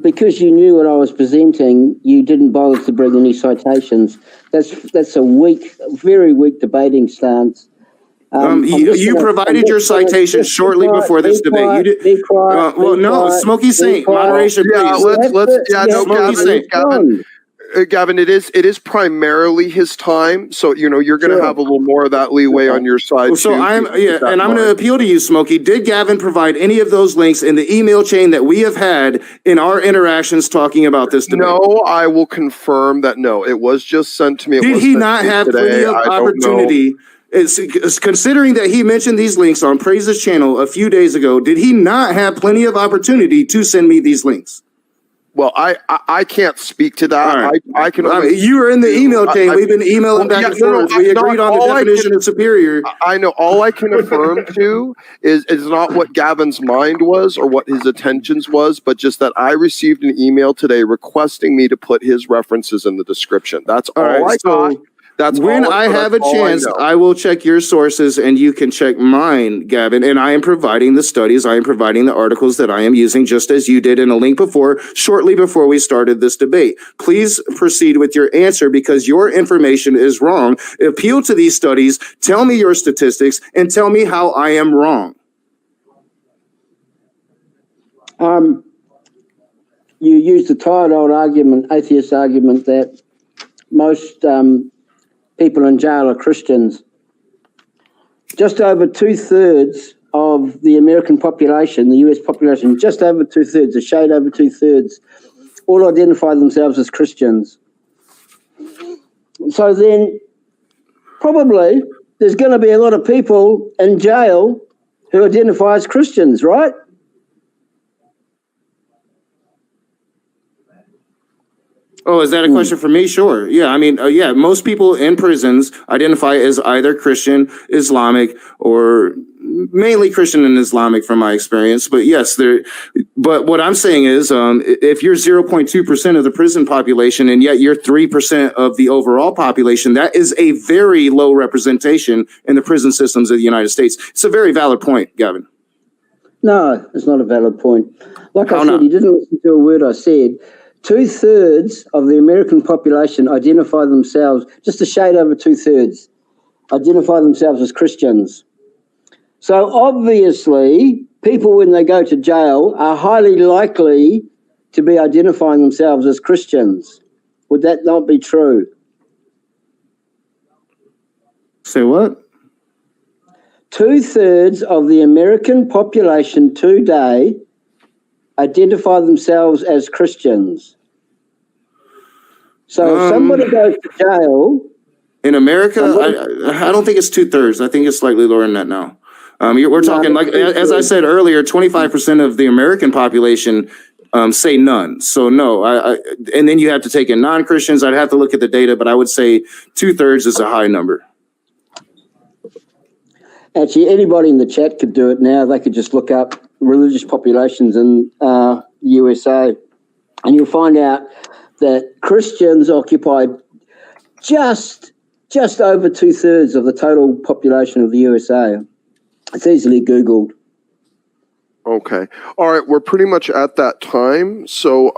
because you knew what I was presenting, you didn't bother to bring any citations. That's a weak, very weak debating stance. You provided your citations shortly before this debate. Smokey Saint, moderation, please. Gavin, it is primarily his time, so you're going to have a little more of that leeway on your side. So I'm going to appeal to you, Smokey. Did Gavin provide any of those links in the email chain that we have had in our interactions talking about this debate? No, I will confirm that. No, it was just sent to me. Did he not have plenty of opportunity? Considering that he mentioned these links on Praise's channel a few days ago, did he not have plenty of opportunity to send me these links? Well, I can't speak to that. Right. I can. You were in the email chain. We've been emailing back and forth. We agreed on the definition of superior. I know. All I can affirm to is not what Gavin's mind was or what his intentions was, but just that I received an email today requesting me to put his references in the description. That's all I got. That's when all, I have a that's all chance, know. I will check your sources and you can check mine, Gavin. And I am providing the studies, I am providing the articles that I am using, just as you did in a link before, shortly before we started this debate. Please proceed with your answer because your information is wrong. Appeal to these studies, tell me your statistics, and tell me how I am wrong. You used the tired old argument, atheist argument, that most people in jail are Christians. Just over 2/3 of the American population, the US population, just over 2/3, a shade over 2/3, all identify themselves as Christians. So then probably there's going to be a lot of people in jail who identify as Christians, right? Oh, is that a question for me? Sure. Yeah, I mean, yeah, most people in prisons identify as either Christian, Islamic, or mainly Christian and Islamic from my experience. But yes, but what I'm saying is, if you're 0.2% of the prison population and yet you're 3% of the overall population, that is a very low representation in the prison systems of the United States. It's a very valid point, Gavin. No, it's not a valid point. Like How I said, not? you didn't listen to a word I said. 2/3 of the American population identify themselves, just a shade over 2/3, identify themselves as Christians. So obviously, people when they go to jail are highly likely to be identifying themselves as Christians. Would that not be true? Say what? 2/3 of the American population today identify themselves as Christians. So if somebody goes to jail... In America, I don't think it's 2/3. I think it's slightly lower than that now. We're talking, like, as I said earlier, 25% of the American population say none. So no, and then you have to take in non-Christians. I'd have to look at the data, but I would say 2/3 is a high number. Actually, anybody in the chat could do it now. They could just look up religious populations in the USA, and you'll find out that Christians occupied just over 2/3 of the total population of the USA. It's easily Googled. Okay. All right. We're pretty much at that time. So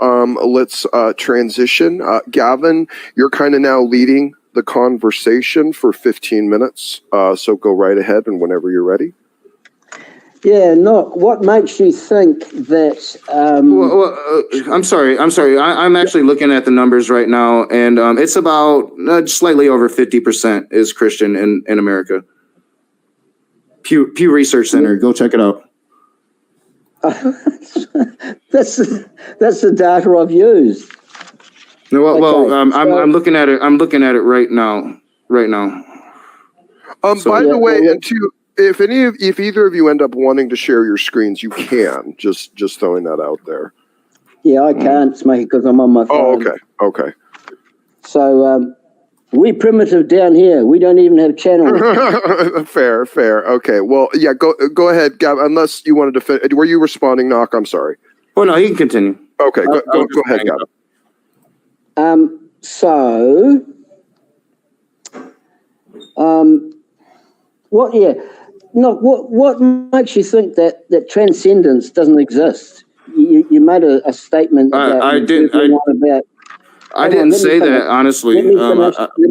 let's transition. Gavin, you're kind of now leading the conversation for 15 minutes. So go right ahead and whenever you're ready. Yeah, what makes you think that... I'm sorry. I'm actually looking at the numbers right now, and it's about slightly over 50% is Christian in America. Pew Research Center. Go check it out. That's the data I've used. No, well, Okay, I'm looking at it. I'm looking at it right now. By the way, if either of you end up wanting to share your screens, you can. Just throwing that out there. Yeah, I can't, Smokey, because I'm on my phone. Oh, okay. So we primitive down here. We don't even have channels. Fair. Okay. Well, yeah. Go ahead, Gab. Unless you wanted to. Were you responding, Knock? I'm sorry. Oh no, he can continue. Okay. Go ahead, Gab. What makes you think that transcendence doesn't exist? You made a statement. I didn't say that, honestly.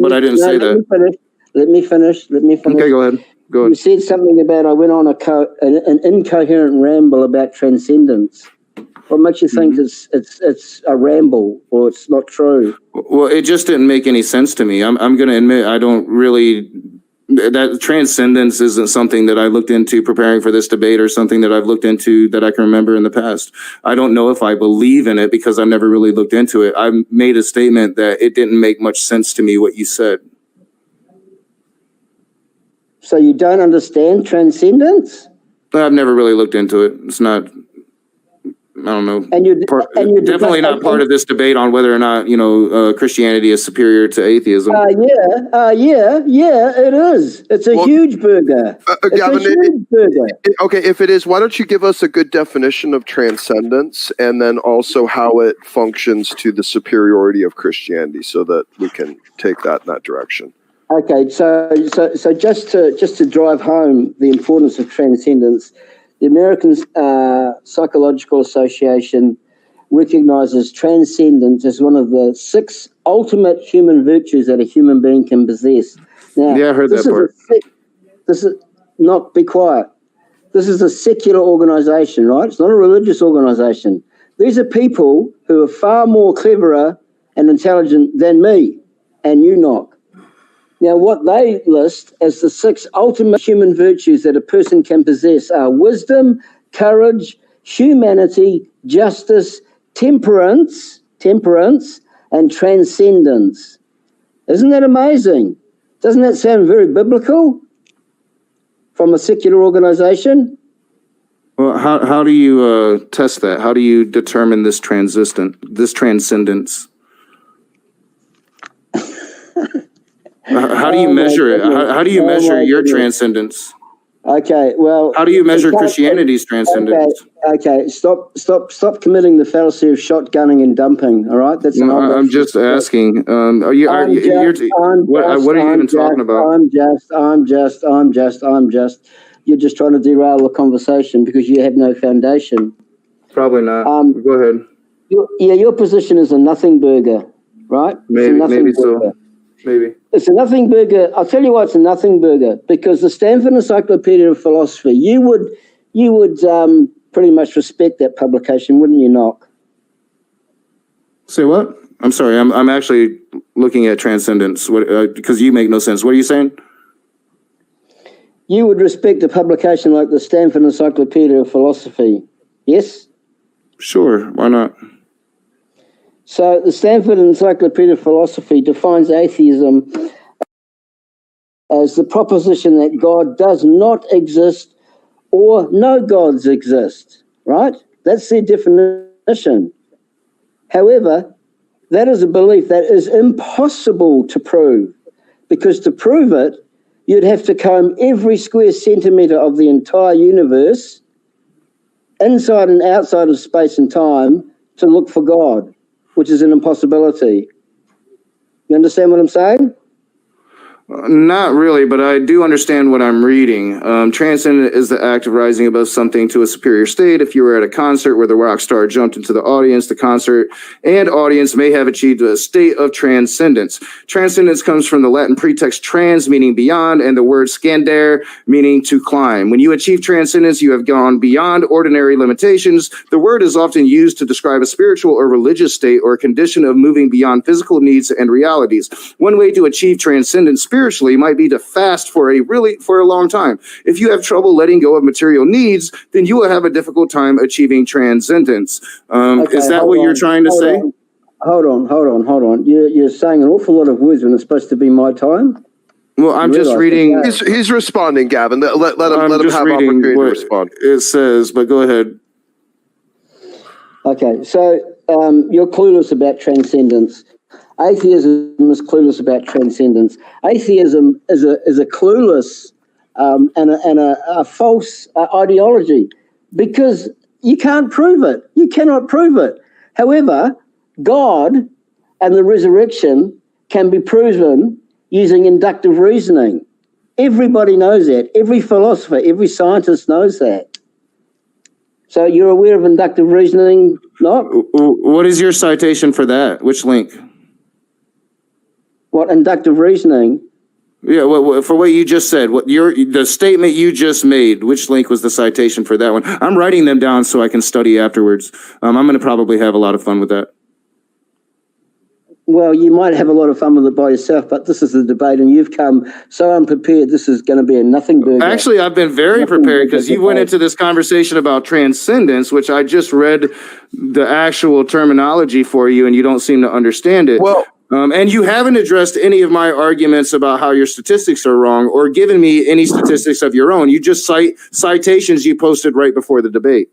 But I didn't say that. Let me finish. Okay, go ahead. You said something about I went on an incoherent ramble about transcendence. What makes you think it's a ramble or it's not true? Well, it just didn't make any sense to me. I'm going to admit I don't really... That transcendence isn't something that I looked into preparing for this debate or something that I've looked into that I can remember in the past. I don't know if I believe in it because I've never really looked into it. I made a statement that it didn't make much sense to me what you said. So you don't understand transcendence? I've never really looked into it. It's not... I don't know. And you're definitely not part of this debate on whether or not Christianity is superior to atheism. Yeah, it is. It's a huge burger. Huge burger. Okay, if it is, why don't you give us a good definition of transcendence and then also how it functions to the superiority of Christianity, so that we can take that in that direction. Okay, so just to drive home the importance of transcendence, the American Psychological Association recognizes transcendence as one of the 6 ultimate human virtues that a human being can possess. Now, Yeah, I heard that part. This is not, be quiet. This is a secular organization, right? It's not a religious organization. These are people who are far more cleverer and intelligent than me and you, Knock. Now, what they list as the 6 ultimate human virtues that a person can possess are wisdom, courage, humanity, justice, temperance, and transcendence. Isn't that amazing? Doesn't that sound very biblical from a secular organization? Well, how do you test that? How do you determine this transcendence? How do you measure it? How do you measure your transcendence? Okay, well... How do you measure Christianity's transcendence? Okay, stop committing the fallacy of shotgunning and dumping, all right? That's I'm just asking. What are you even talking about? I'm just. You're just trying to derail the conversation because you have no foundation. Probably not. Go ahead. Your position is a nothing burger, right? Maybe so. Maybe. It's a nothing burger. I'll tell you why it's a nothing burger. Because the Stanford Encyclopedia of Philosophy, you would pretty much respect that publication, wouldn't you, Knock? Say what? I'm sorry. I'm actually looking at transcendence. Because you make no sense. What are you saying? You would respect a publication like the Stanford Encyclopedia of Philosophy, yes? Sure. Why not? So the Stanford Encyclopedia of Philosophy defines atheism as the proposition that God does not exist or no gods exist, right? That's their definition. However, that is a belief that is impossible to prove, because to prove it, you'd have to comb every square centimetre of the entire universe, inside and outside of space and time, to look for God, which is an impossibility. You understand what I'm saying? Not really, but I do understand what I'm reading. Transcendent is the act of rising above something to a superior state. If you were at a concert where the rock star jumped into the audience, the concert and audience may have achieved a state of transcendence. Transcendence comes from the Latin pretext trans, meaning beyond, and the word scandere, meaning to climb. When you achieve transcendence, you have gone beyond ordinary limitations. The word is often used to describe a spiritual or religious state or a condition of moving beyond physical needs and realities. One way to achieve transcendence spiritually might be to fast for a long time. If you have trouble letting go of material needs, then you will have a difficult time achieving transcendence. Is that what you're trying to say? Hold on. You're saying an awful lot of words when it's supposed to be my time. Well, I'm just reading. He's responding, Gavin. Let him have opportunity to respond. It says, but go ahead. Okay, so you're clueless about transcendence. Atheism is clueless about transcendence. Atheism is a clueless and a false ideology, because you can't prove it. You cannot prove it. However, God and the resurrection can be proven using inductive reasoning. Everybody knows that. Every philosopher, every scientist knows that. So you're aware of inductive reasoning, not? What is your citation for that? Which link? What, inductive reasoning? Yeah, for what you just said, the statement you just made, which link was the citation for that one? I'm writing them down so I can study afterwards. I'm going to probably have a lot of fun with that. Well, you might have a lot of fun with it by yourself, but this is the debate, and you've come so unprepared. This is going to be a nothing burger. Actually, I've been very prepared, because you went into this conversation about transcendence, which I just read the actual terminology for you, and you don't seem to understand it. Well, and you haven't addressed any of my arguments about how your statistics are wrong, or given me any statistics of your own. You just cite citations you posted right before the debate.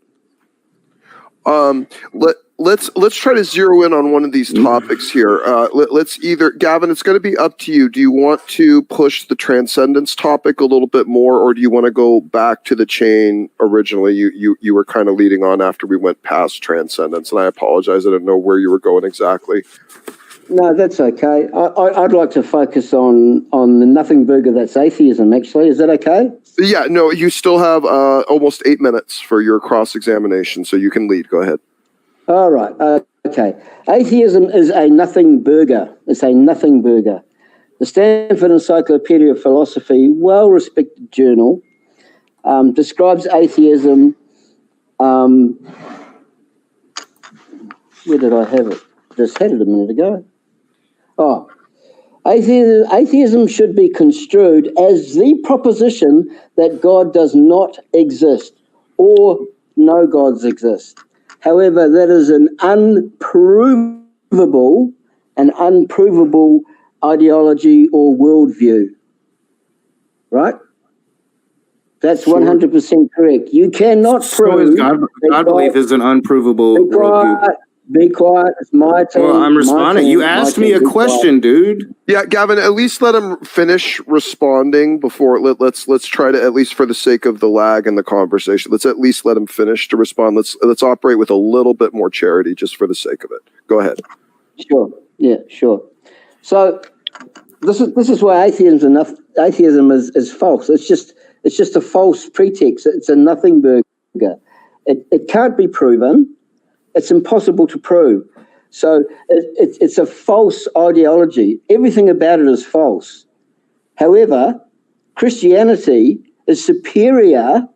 Let's try to zero in on one of these topics here. Let's either, Gavin, it's going to be up to you. Do you want to push the transcendence topic a little bit more, or do you want to go back to the chain originally? You were kind of leading on after we went past transcendence, and I apologize. I didn't know where you were going exactly. No, that's okay. I'd like to focus on the nothing burger that's atheism, actually. Is that okay? Yeah, no, you still have almost 8 minutes for your cross-examination, so you can lead. Go ahead. All right. Okay. Atheism is a nothing burger. It's a nothing burger. The Stanford Encyclopedia of Philosophy, well-respected journal, describes atheism. Where did I have it? Just had it a minute ago. Oh, atheism should be construed as the proposition that God does not exist or no gods exist. However, that is an unprovable ideology or worldview, right? That's 100% correct. You cannot prove. God belief is an unprovable worldview. Be quiet. It's my turn. Well, I'm responding. You asked me a question, dude. Yeah, Gavin, at least let him finish responding before let's try to, at least for the sake of the lag in the conversation, let's at least let him finish to respond. Let's operate with a little bit more charity just for the sake of it. Go ahead. Sure. Yeah, sure. So this is why atheism is false. It's just a false pretext. It's a nothing burger. It can't be proven. It's impossible to prove. So it's a false ideology. Everything about it is false. However, Christianity is superior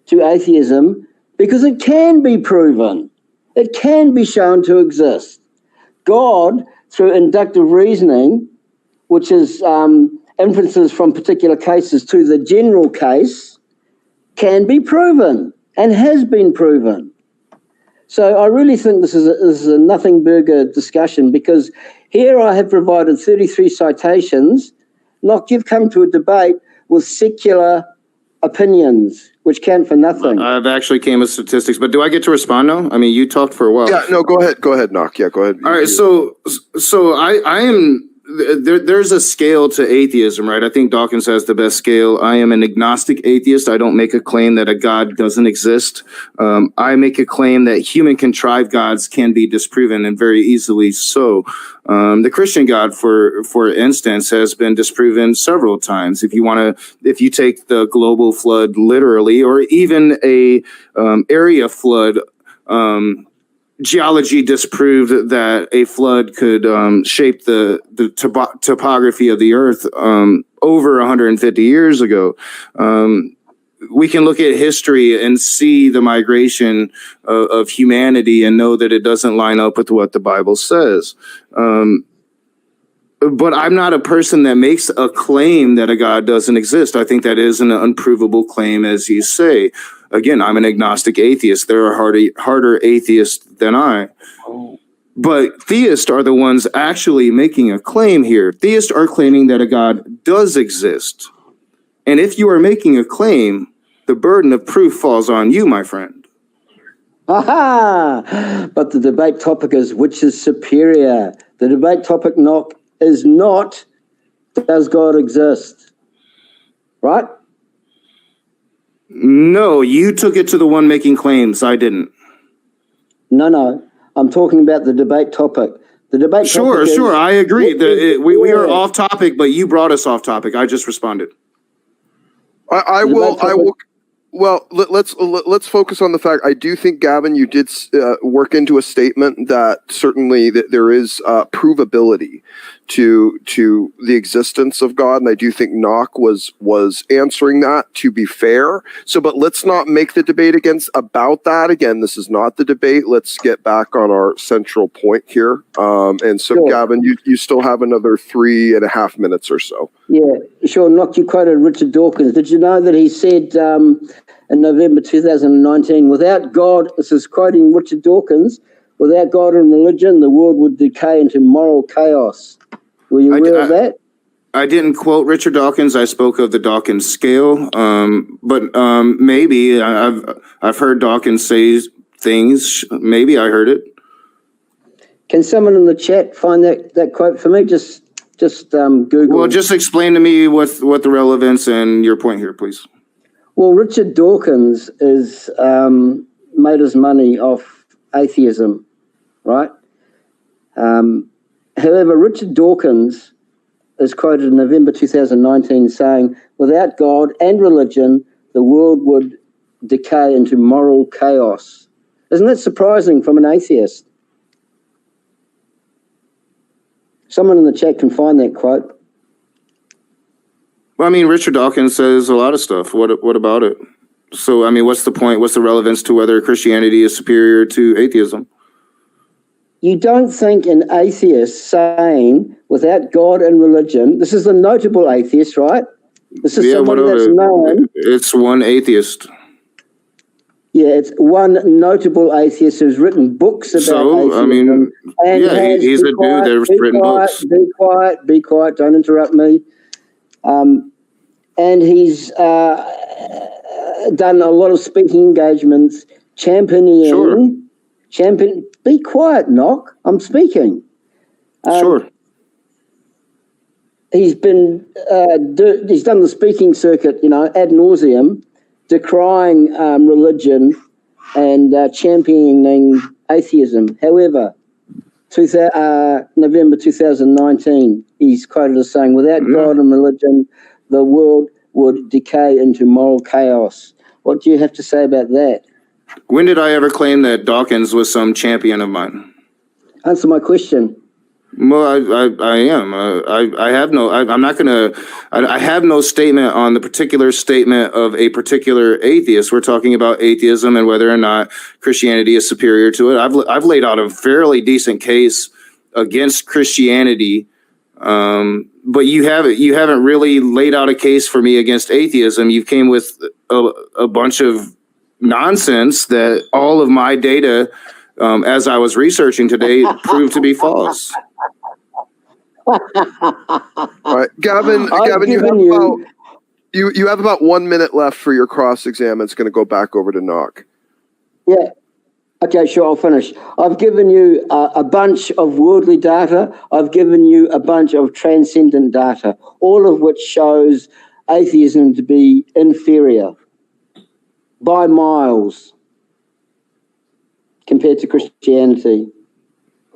to atheism because it can be proven. It can be shown to exist. God, through inductive reasoning, which is inferences from particular cases to the general case, can be proven and has been proven. So I really think this is a nothing burger discussion, because here I have provided 33 citations. Knock, you've come to a debate with secular opinions, which count for nothing. I've actually came with statistics, but do I get to respond now? I mean, you talked for a while. Yeah, no, go ahead, Knock. Yeah, go ahead. All right, so I am. There's a scale to atheism, right? I think Dawkins has the best scale. I am an agnostic atheist. I don't make a claim that a God doesn't exist. I make a claim that human contrived gods can be disproven, and very easily so. The Christian God, for instance, has been disproven several times. If you take the global flood literally, or even a area flood, geology disproved that a flood could shape the topography of the earth over 150 years ago. We can look at history and see the migration of humanity and know that it doesn't line up with what the Bible says. But I'm not a person that makes a claim that a God doesn't exist. I think that is an unprovable claim, as you say. Again, I'm an agnostic atheist. There are harder atheists than I. But theists are the ones actually making a claim here. Theists are claiming that a God does exist. And if you are making a claim, the burden of proof falls on you, my friend. Aha! But the debate topic is which is superior. The debate topic, Knock, is not does God exist? Right? No, you took it to the one making claims. I didn't. No. I'm talking about the debate topic. The debate topic. Sure. I agree. We are off topic, but you brought us off topic. I just responded. I will. Well, let's focus on the fact. I do think, Gavin, you did work into a statement that certainly that there is provability to the existence of God, and I do think Knock was answering that, to be fair. So, but let's not make the debate about that. Again, this is not the debate. Let's get back on our central point here. And so, sure. Gavin, you still have another 3.5 minutes or so. Yeah, sure. Knock, you quoted Richard Dawkins. Did you know that he said in November 2019, without God, this is quoting Richard Dawkins, without God and religion, the world would decay into moral chaos. Were you aware of that? I didn't quote Richard Dawkins. I spoke of the Dawkins scale. But maybe I've heard Dawkins say things. Maybe I heard it. Can someone in the chat find that quote for me? Just Google. Well, just explain to me what the relevance and your point here, please. Well, Richard Dawkins is made his money off atheism, right? However, Richard Dawkins is quoted in November 2019 saying, without God and religion, the world would decay into moral chaos. Isn't that surprising from an atheist? Someone in the chat can find that quote. Well, I mean, Richard Dawkins says a lot of stuff. What about it? So, I mean, what's the point? What's the relevance to whether Christianity is superior to atheism? You don't think an atheist saying, without God and religion, this is a notable atheist, right? This is somebody that's known. It's one atheist. Yeah, it's one notable atheist who's written books about atheism. I mean, yeah, he's a dude that's written books. Be quiet, don't interrupt me. And he's done a lot of speaking engagements championing. Be quiet, Knock. I'm speaking. Sure. He's been he's done the speaking circuit, ad nauseum, decrying religion and championing atheism. However, November 2019, he's quoted as saying, without God and religion, the world would decay into moral chaos. What do you have to say about that? When did I ever claim that Dawkins was some champion of mine? Answer my question. Well, I am. I have no. I'm not gonna. I have no statement on the particular statement of a particular atheist. We're talking about atheism and whether or not Christianity is superior to it. I've laid out a fairly decent case against Christianity, but you haven't really laid out a case for me against atheism. You came with a bunch of nonsense that all of my data, as I was researching today, proved to be false. All right, Gavin, you have about 1 minute left for your cross-exam. It's going to go back over to Knock. Yeah. Okay, sure, I'll finish. I've given you a bunch of worldly data. I've given you a bunch of transcendent data, all of which shows atheism to be inferior by miles compared to Christianity.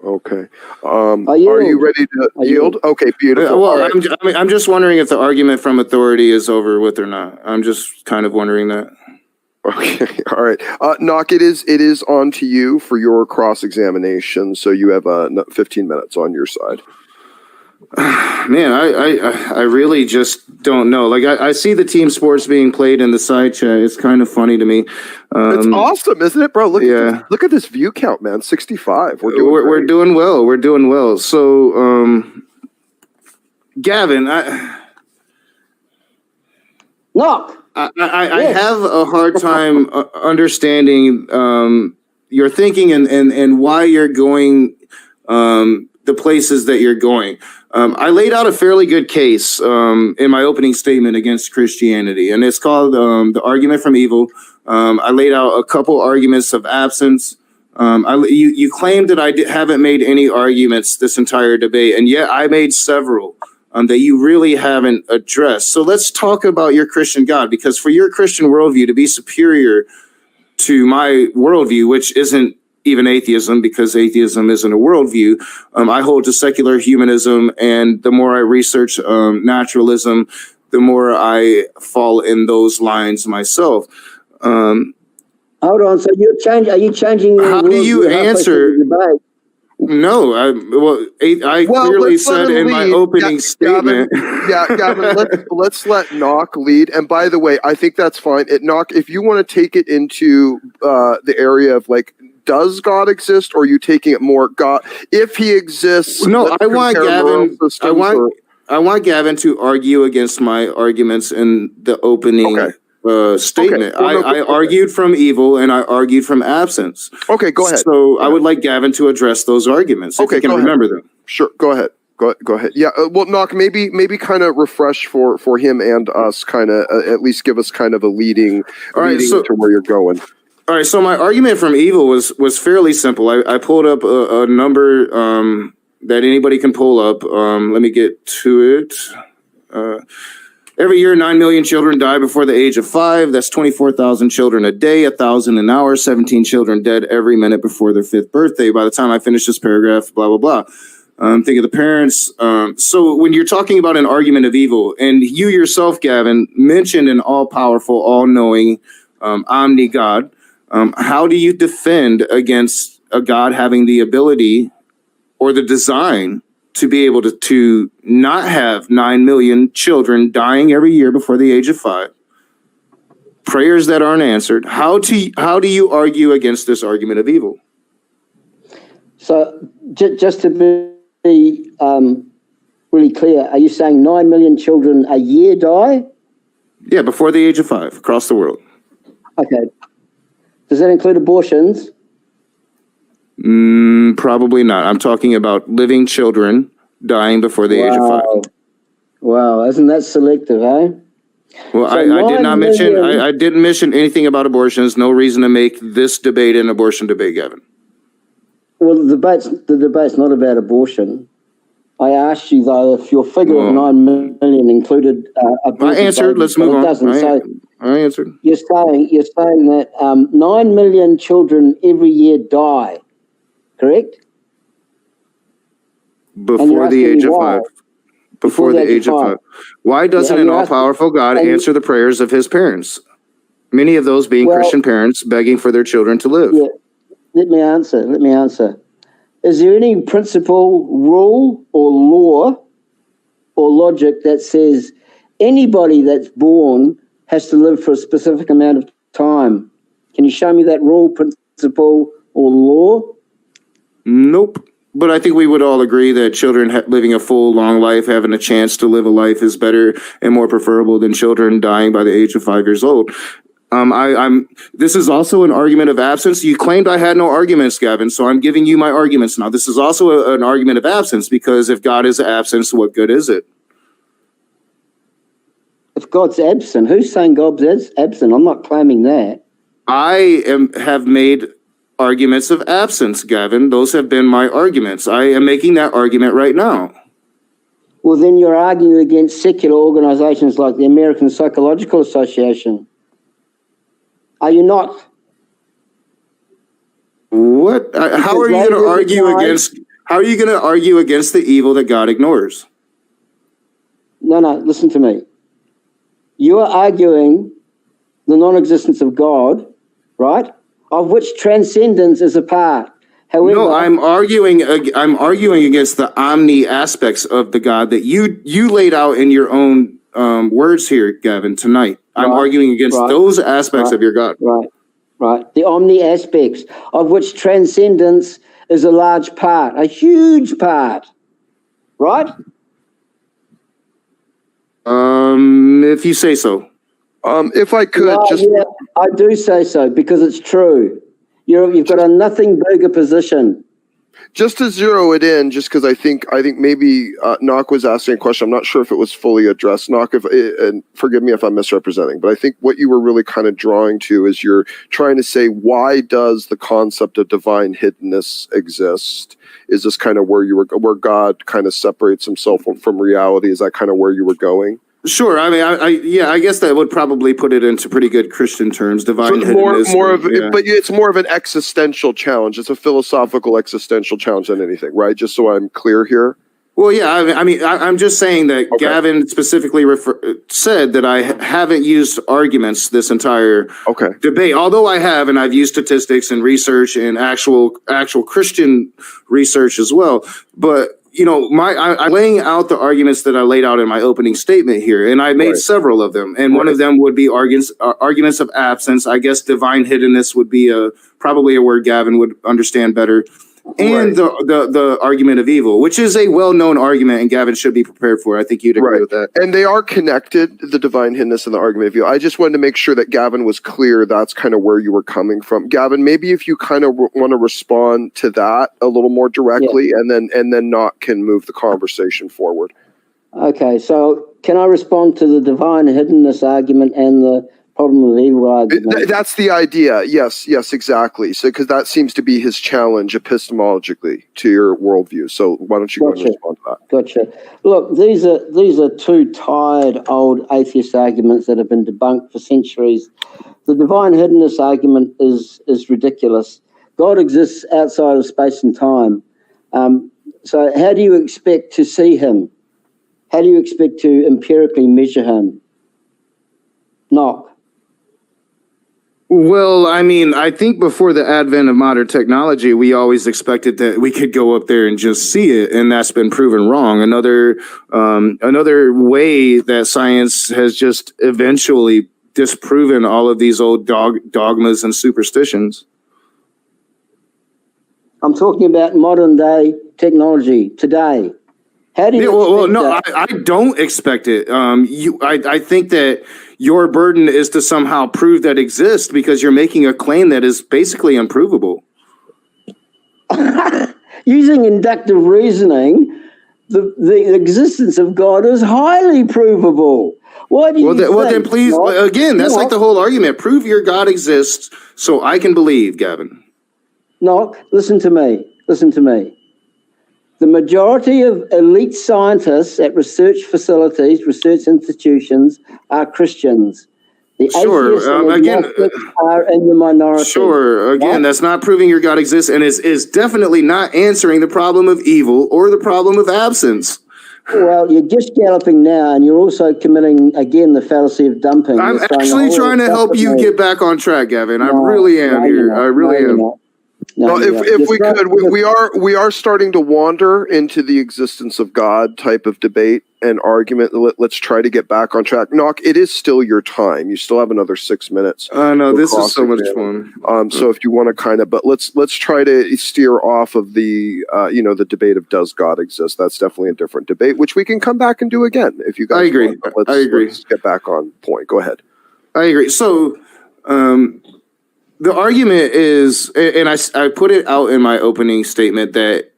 Okay. Are you ready to yield? Okay, beautiful. Well, right. I'm just wondering if the argument from authority is over with or not. I'm just kind of wondering that. Okay, all right. Knock, it is on to you for your cross-examination, so you have 15 minutes on your side. Man, I really just don't know. Like, I see the team sports being played in the side chat. It's kind of funny to me. It's awesome, isn't it, bro? Look at this view count, man. 65. We're doing well. We're doing well. So, Gavin, Look. I have a hard time understanding your thinking and why you're going the places that you're going. I laid out a fairly good case in my opening statement against Christianity, and it's called the argument from evil. I laid out a couple arguments of absence. You claimed that I haven't made any arguments this entire debate, and yet I made several that you really haven't addressed. So let's talk about your Christian God, because for your Christian worldview to be superior to my worldview, which isn't even atheism, because atheism isn't a worldview, I hold to secular humanism, and the more I research naturalism, the more I fall in those lines myself. Hold on, so are you changing? How do you answer? No, I clearly said in my opening statement. Gavin, let's let Knock lead. And by the way, I think that's fine. Knock, if you want to take it into the area of like, does God exist, or are you taking it more God if he exists? No, I want Gavin. I want Gavin to argue against my arguments in the opening. Okay. Statement. Okay. Well, I argued from evil and I argued from absence. Okay, go ahead. So I would like Gavin to address those arguments. If you can remember them. Sure, go ahead. Go ahead. Yeah. Well, Knock, maybe kind of refresh for him and us. Kind of at least give us kind of a leading to where you're going. All right. So my argument from evil was fairly simple. I pulled up a number that anybody can pull up. Let me get to it. Every year, 9 million children die before the age of 5. That's 24,000 children a day, 1,000 an hour, 17 children dead every minute before their 5th birthday. By the time I finish this paragraph, blah, blah, blah. Think of the parents. So when you're talking about an argument of evil, and you yourself, Gavin, mentioned an all-powerful, all-knowing, omni-God, how do you defend against a God having the ability or the design to be able to not have 9 million children dying every year before the age of 5? Prayers that aren't answered. How do you argue against this argument of evil? So just to be really clear, are you saying 9 million children a year die? Yeah, before the age of 5 across the world. Okay. Does that include abortions? Probably not. I'm talking about living children dying before the age of 5. Wow, isn't that selective, eh? Well, So I did not mention. million- I didn't mention anything about abortions. No reason to make this debate an abortion debate, Gavin. Well, the debate's not about abortion. I asked you, though, if your figure of 9 million included abortion. I answered. Let's move on. It doesn't. So I answered. you're saying that 9 million children every year die, correct? Before the age of why? 5. Before the age of 5. Why doesn't an all-powerful God answer the prayers of his parents? Many of those being Christian parents begging for their children to live. Yeah. Let me answer. Is there any principle, rule, or law or logic that says anybody that's born has to live for a specific amount of time? Can you show me that rule, principle, or law? Nope. But I think we would all agree that children living a full, long life, having a chance to live a life, is better and more preferable than children dying by the age of 5 years old. This is also an argument of absence. You claimed I had no arguments, Gavin, so I'm giving you my arguments now. This is also an argument of absence, because if God is absent, what good is it? If God's absent, who's saying God's absent? I'm not claiming that. Have made arguments of absence, Gavin. Those have been my arguments. I am making that argument right now. Well, then you're arguing against secular organizations like the American Psychological Association. Are you not? What? How are you going to argue against? How are you going to argue against the evil that God ignores? No, listen to me. You are arguing the non-existence of God, right? Of which transcendence is a part. However, no, I'm arguing against the omni aspects of the God that you laid out in your own words here, Gavin, tonight. I'm arguing against those aspects of your God. Right. The omni aspects, of which transcendence is a large part, a huge part. Right? If you say so. If I could I do say so, because it's true. You've got a nothing burger position. Just to zero it in, just because I think maybe Knock was asking a question. I'm not sure if it was fully addressed. Knock, and forgive me if I'm misrepresenting, but I think what you were really kind of drawing to is you're trying to say, why does the concept of divine hiddenness exist? Is this kind of where God kind of separates himself from reality? Is that kind of where you were going? Sure. I mean, I guess that would probably put it into pretty good Christian terms. Divine hiddenness. But it's more of an existential challenge. It's a philosophical existential challenge than anything, right? Just so I'm clear here. Well, yeah. I'm just saying that Gavin specifically said that I haven't used arguments this entire debate. Although I have, and I've used statistics and research and actual Christian research as well, but. I'm laying out the arguments that I laid out in my opening statement here, and I made several of them. And one of them would be arguments of absence. I guess divine hiddenness would be probably a word Gavin would understand better. And the argument of evil, which is a well-known argument, and Gavin should be prepared for. I think you'd agree with that. And they are connected, the divine hiddenness and the argument of evil. I just wanted to make sure that Gavin was clear. That's kind of where you were coming from. Gavin, maybe if you kind of want to respond to that a little more directly, and then Knock can move the conversation forward. Okay, so can I respond to the divine hiddenness argument and the problem of evil argument? That's the idea. Yes, exactly. So, because that seems to be his challenge epistemologically to your worldview. So, why don't you go and respond to that? Gotcha. Look, these are two tired old atheist arguments that have been debunked for centuries. The divine hiddenness argument is ridiculous. God exists outside of space and time. So how do you expect to see him? How do you expect to empirically measure him? Knock. Well, I mean, I think before the advent of modern technology, we always expected that we could go up there and just see it, and that's been proven wrong. Another way that science has just eventually disproven all of these old dogmas and superstitions. I'm talking about modern day technology today. How do you? I don't expect it. I think that your burden is to somehow prove that exists because you're making a claim that is basically unprovable. Using inductive reasoning, the existence of God is highly provable. Why do you? Well, then please, again, that's like the whole argument. Prove your God exists so I can believe, Gavin. No, listen to me. Listen to me. The majority of elite scientists at research facilities, research institutions, are Christians. The atheists and agnostics are in the minority. Sure. Again, that's not proving your God exists, and is definitely not answering the problem of evil or the problem of absence. Well, you're just galloping now, and you're also committing, again, the fallacy of dumping. I'm actually trying to help you get back on track, Gavin. I really am here. I really am. No, if we could, we are starting to wander into the existence of God type of debate and argument. Let's try to get back on track. Knock, it is still your time. You still have another 6 minutes. No, this is so much fun. So if you want to kind of, but let's try to steer off of the the debate of does God exist. That's definitely a different debate, which we can come back and do again if you guys. I agree. I agree. Let's get back on point. Go ahead. I agree. So, the argument is, and I put it out in my opening statement that,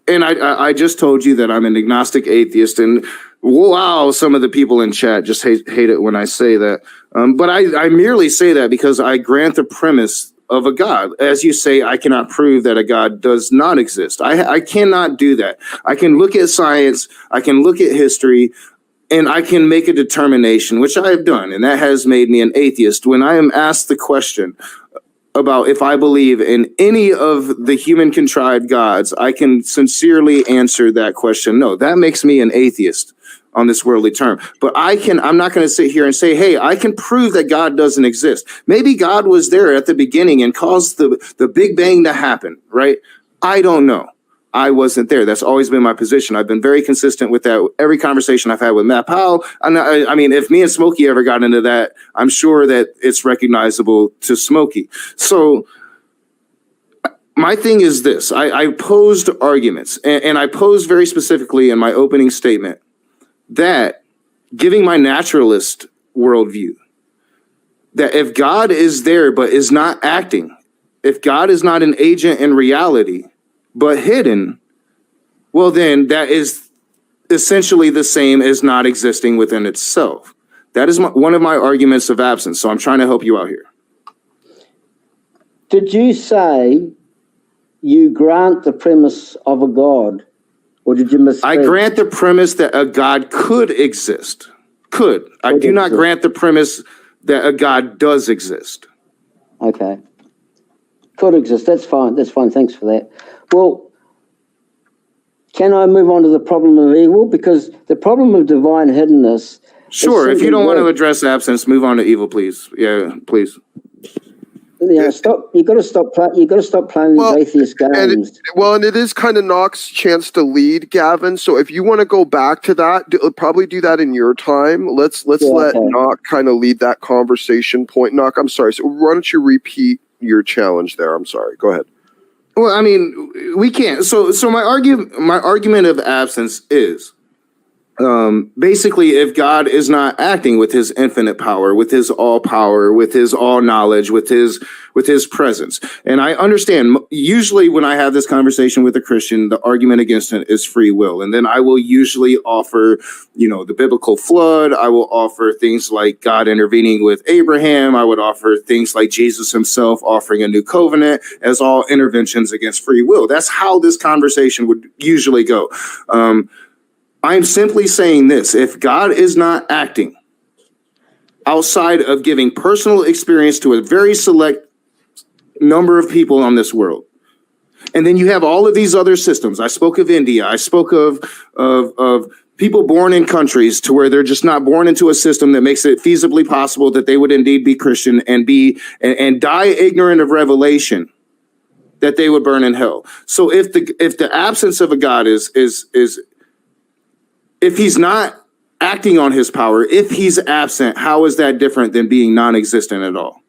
and I just told you that I'm an agnostic atheist, and wow, some of the people in chat just hate it when I say that. But I merely say that because I grant the premise of a God. As you say, I cannot prove that a God does not exist. I cannot do that. I can look at science, I can look at history, and I can make a determination, which I have done, and that has made me an atheist. When I am asked the question about if I believe in any of the human contrived gods, I can sincerely answer that question. No, that makes me an atheist on this worldly term. But I'm not going to sit here and say, hey, I can prove that God doesn't exist. Maybe God was there at the beginning and caused the Big Bang to happen, right? I don't know. I wasn't there. That's always been my position. I've been very consistent with that. Every conversation I've had with Matt Powell, I mean, if me and Smokey ever got into that, I'm sure that it's recognizable to Smokey. So my thing is this. I posed arguments, and I posed very specifically in my opening statement that, giving my naturalist worldview, that if God is there but is not acting, if God is not an agent in reality, but hidden, well, then that is essentially the same as not existing within itself. That is one of my arguments of absence. So I'm trying to help you out here. Did you say you grant the premise of a God, or did you misspeak? I grant the premise that a God could exist. Could. I do not grant the premise that a God does exist. Okay. Could exist. That's fine. That's fine. Thanks for that. Well, can I move on to the problem of evil? Because the problem of divine hiddenness. Sure. If you don't want to address absence, move on to evil, please. Yeah, please. Yeah, stop. You got to stop. You got to stop playing these atheist games. And it is kind of Knock's chance to lead, Gavin. So if you want to go back to that, probably do that in your time. Let's let Knock kind of lead that conversation point. Knock, I'm sorry. So why don't you repeat your challenge there? I'm sorry. Go ahead. Well, I mean, we can't. So my argument of absence is basically, if God is not acting with his infinite power, with his all power, with his all knowledge, with his presence. And I understand usually when I have this conversation with a Christian, the argument against it is free will. And then I will usually offer, the biblical flood. I will offer things like God intervening with Abraham. I would offer things like Jesus himself offering a new covenant as all interventions against free will. That's how this conversation would usually go. I'm simply saying this: if God is not acting outside of giving personal experience to a very select number of people on this world, And then you have all of these other systems. I spoke of India. I spoke of people born in countries to where they're just not born into a system that makes it feasibly possible that they would indeed be Christian and die ignorant of revelation, that they would burn in hell. So if the absence of a God is if he's not acting on his power, if he's absent, how is that different than being non-existent at all?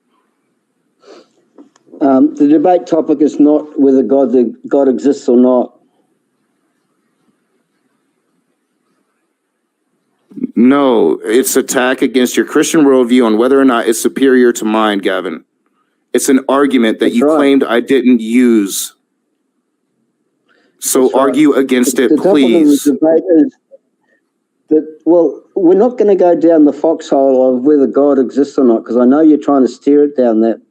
The debate topic is not whether God exists or not. No, it's attack against your Christian worldview on whether or not it's superior to mine, Gavin. It's an argument that you claimed I didn't use. So argue against it, please. The debate is that, well, we're not going to go down the foxhole of whether God exists or not, because I know you're trying to steer it down that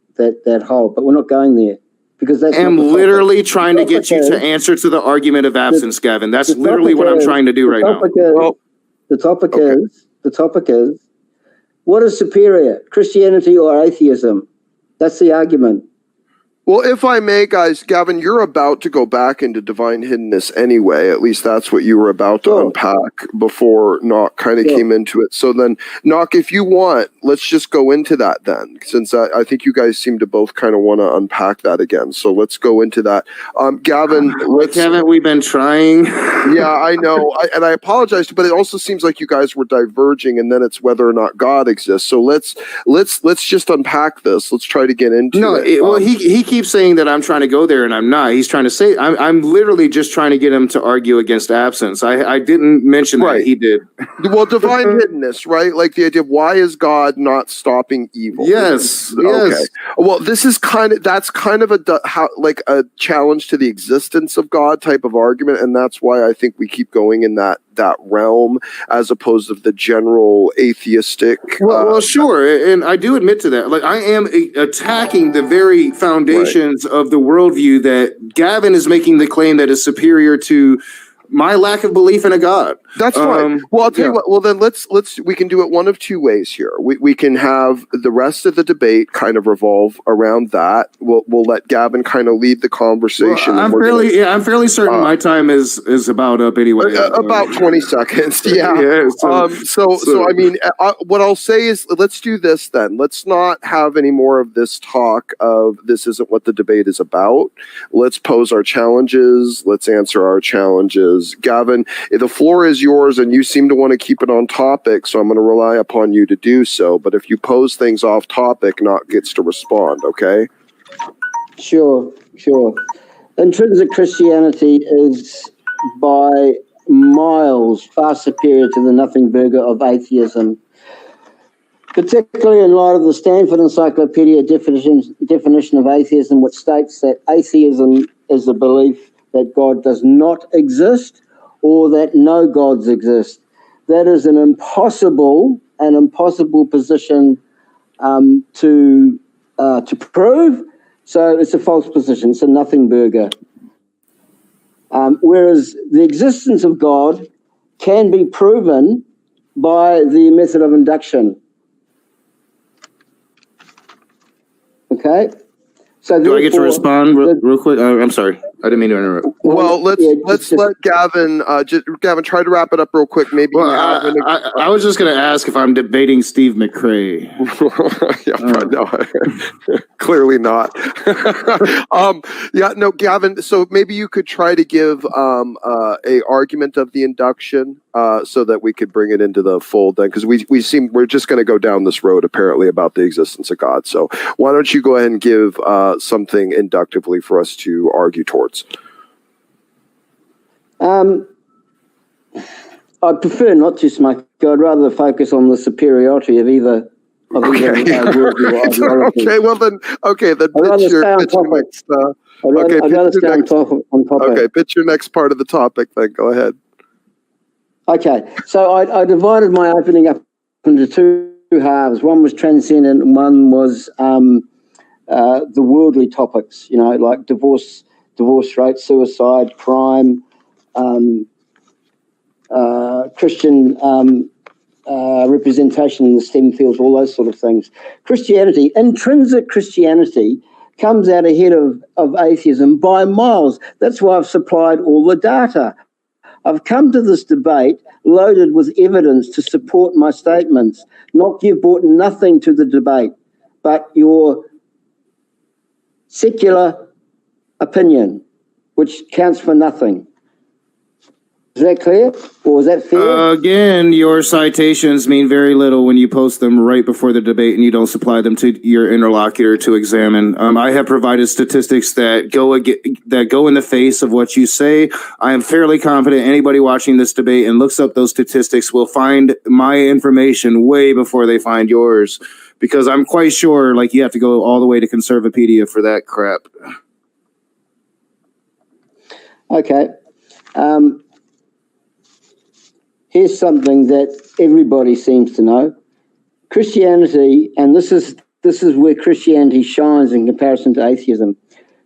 hole, but we're not going there. Because that's I'm literally trying to get you to answer to the argument of absence, Gavin. That's literally what I'm trying to do right now. The topic is, what is superior, Christianity or atheism? That's the argument. Well, if I may, guys, Gavin, you're about to go back into divine hiddenness anyway. At least that's what you were about to unpack before Knock kind of came into it. So then, Knock, if you want, let's just go into that then, since I think you guys seem to both kind of want to unpack that again. So let's go into that. Gavin, haven't we been trying? Yeah, I know. And I apologize, but it also seems like you guys were diverging, and then it's whether or not God exists. So let's just unpack this. Let's try to get into it. Well, he keeps saying that I'm trying to go there, and I'm not. He's trying to say I'm literally just trying to get him to argue against absence. I didn't mention that. He did. Well, divine hiddenness, right? Like the idea of why is God not stopping evil? Yes. Okay. Well, this is kind of a challenge to the existence of God type of argument, and that's why I think we keep going in that realm as opposed to the general atheistic. Well, sure, and I do admit to that. Like, I am attacking the very foundations of the worldview that Gavin is making the claim that is superior to my lack of belief in a God. That's fine. Well, I'll tell you what. Well, then we can do it one of two ways here. We can have the rest of the debate kind of revolve around that. We'll let Gavin kind of lead the conversation. Well, I'm fairly certain my time is about up anyway. About 20 seconds. Yeah. So I mean, what I'll say is, let's do this then. Let's not have any more of this talk of this isn't what the debate is about. Let's pose our challenges. Let's answer our challenges. Gavin, the floor is yours, and you seem to want to keep it on topic, so I'm going to rely upon you to do so. But if you pose things off topic, Knock gets to respond, okay? Sure. Intrinsic Christianity is by miles far superior to the nothing burger of atheism, particularly in light of the Stanford Encyclopedia definition of atheism, which states that atheism is a belief that God does not exist or that no gods exist. That is an impossible position to prove. So it's a false position. It's a nothing burger. Whereas the existence of God can be proven by the method of induction. Okay? So do I get to respond real quick? I'm sorry. I didn't mean to interrupt. Well, let's let Gavin. Gavin, try to wrap it up real quick. Maybe. Well, I was just going to ask if I'm debating Steve McRae. No, clearly not. Gavin. So maybe you could try to give a argument of the induction, so that we could bring it into the fold then, because we're just going to go down this road apparently about the existence of God. So why don't you go ahead and give something inductively for us to argue towards? I prefer not to, Smokey. I'd rather focus on the superiority of either. Okay. Then pitch your next part of the topic. Then go ahead. Okay, so I divided my opening up into two halves. One was transcendent, and one was the worldly topics. Like divorce rate, suicide, crime, Christian representation in the STEM fields, all those sort of things. Intrinsic Christianity comes out ahead of atheism by miles. That's why I've supplied all the data. I've come to this debate loaded with evidence to support my statements. You've brought nothing to the debate but your secular opinion, which counts for nothing. Is that clear? Or is that fair? Again, your citations mean very little when you post them right before the debate and you don't supply them to your interlocutor to examine. I have provided statistics that go in the face of what you say. I am fairly confident anybody watching this debate and looks up those statistics will find my information way before they find yours, because I'm quite sure you have to go all the way to Conservapedia for that crap. Okay. Here's something that everybody seems to know. Christianity, and this is where Christianity shines in comparison to atheism.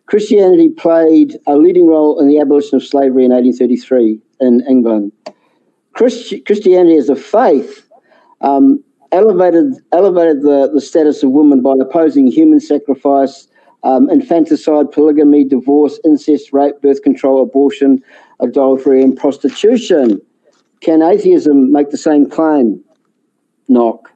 Christianity played a leading role in the abolition of slavery in 1833 in England. Christianity as a faith elevated the status of women by opposing human sacrifice, infanticide, polygamy, divorce, incest, rape, birth control, abortion, adultery, and prostitution. Can atheism make the same claim? Knock.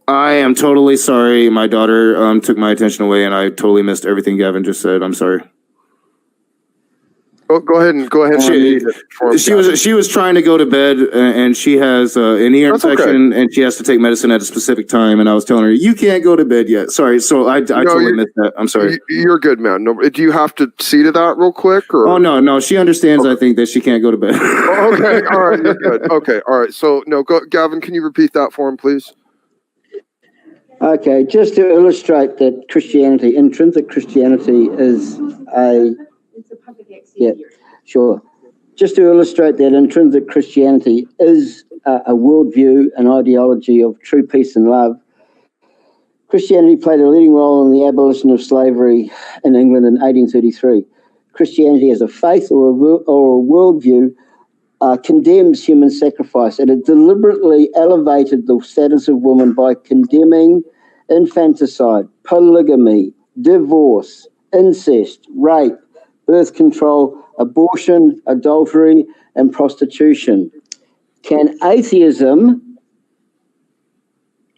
I am totally sorry. My daughter took my attention away, and I totally missed everything Gavin just said. I'm sorry. Go ahead and read it for him, She was trying to go to bed, and she has an ear infection, and she has to take medicine at a specific time. And I was telling her, "You can't go to bed yet." Sorry, so I totally missed that. I'm sorry. You're good, man. No, do you have to see to that real quick? Or? Oh no, she understands. Okay. I think that she can't go to bed. Okay, all right, you're good. Okay, all right. So Gavin, can you repeat that for him, please? Okay, just to illustrate that intrinsic Christianity is a... Yeah, sure. Just to illustrate that intrinsic Christianity is a worldview, an ideology of true peace and love. Christianity played a leading role in the abolition of slavery in England in 1833. Christianity as a faith or a worldview condemns human sacrifice, and it deliberately elevated the status of women by condemning infanticide, polygamy, divorce, incest, rape, birth control, abortion, adultery, and prostitution. Can atheism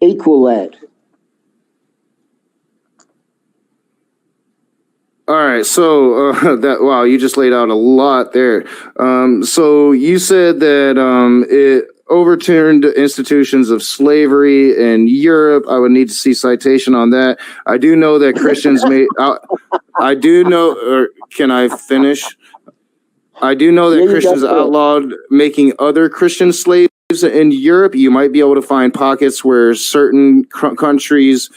equal that? All right, so wow, you just laid out a lot there. So you said that it overturned institutions of slavery in Europe. I would need to see citation on that. I do know that Christians made. I do know. Or can I finish? I do know that Christians outlawed making other Christian slaves in Europe. You might be able to find pockets where certain countries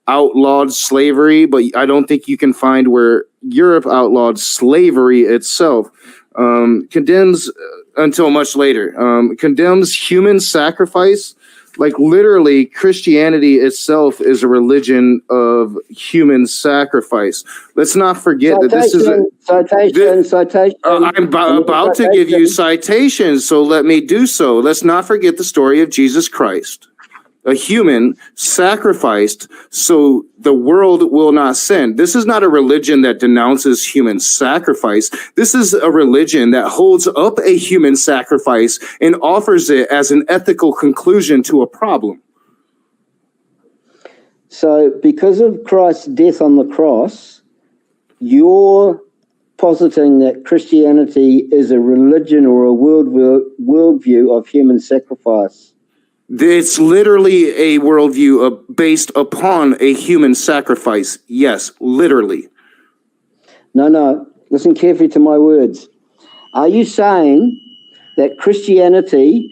outlawed slavery, but I don't think you can find where Europe outlawed slavery itself. Condemns until much later. Condemns human sacrifice. Like literally, Christianity itself is a religion of human sacrifice. Let's not forget that this is citation. I'm about to give you citations, so let me do so. Let's not forget the story of Jesus Christ. A human sacrificed so the world will not sin. This is not a religion that denounces human sacrifice. This is a religion that holds up a human sacrifice and offers it as an ethical conclusion to a problem. So because of Christ's death on the cross, you're positing that Christianity is a religion or a worldview of human sacrifice. It's literally a worldview based upon a human sacrifice. Yes, literally. No. Listen carefully to my words. Are you saying that Christianity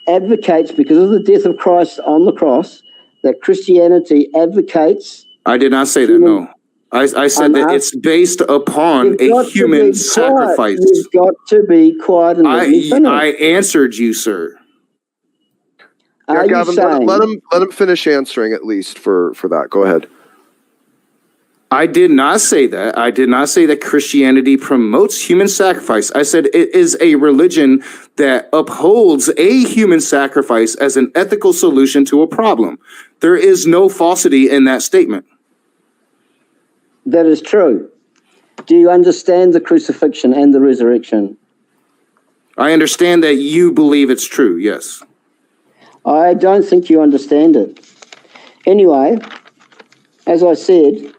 advocates, because of the death of Christ on the cross, that Christianity advocates... I did not say that, no. I said that it's based upon a human sacrifice. You've got to be quiet and let me finish. I answered you, sir. Gavin, let him finish answering at least for that. Go ahead. I did not say that. I did not say that Christianity promotes human sacrifice. I said it is a religion that upholds a human sacrifice as an ethical solution to a problem. There is no falsity in that statement. That is true. Do you understand the crucifixion and the resurrection? I understand that you believe it's true, yes. I don't think you understand it. Anyway, as I said,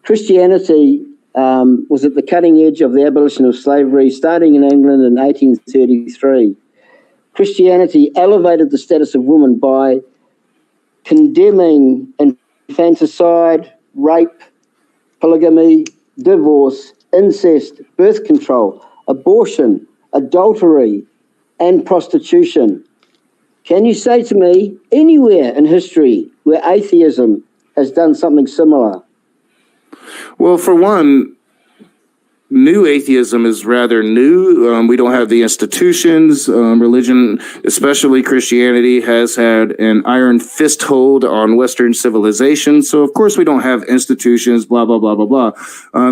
Christianity was at the cutting edge of the abolition of slavery, starting in England in 1833. Christianity elevated the status of women by condemning infanticide, rape, polygamy, divorce, incest, birth control, abortion, adultery, and prostitution. Can you say to me anywhere in history where atheism has done something similar? Well, for one, new atheism is rather new. We don't have the institutions. Religion, especially Christianity, has had an iron fist hold on Western civilization. So, of course, we don't have institutions, blah, blah, blah, blah, blah.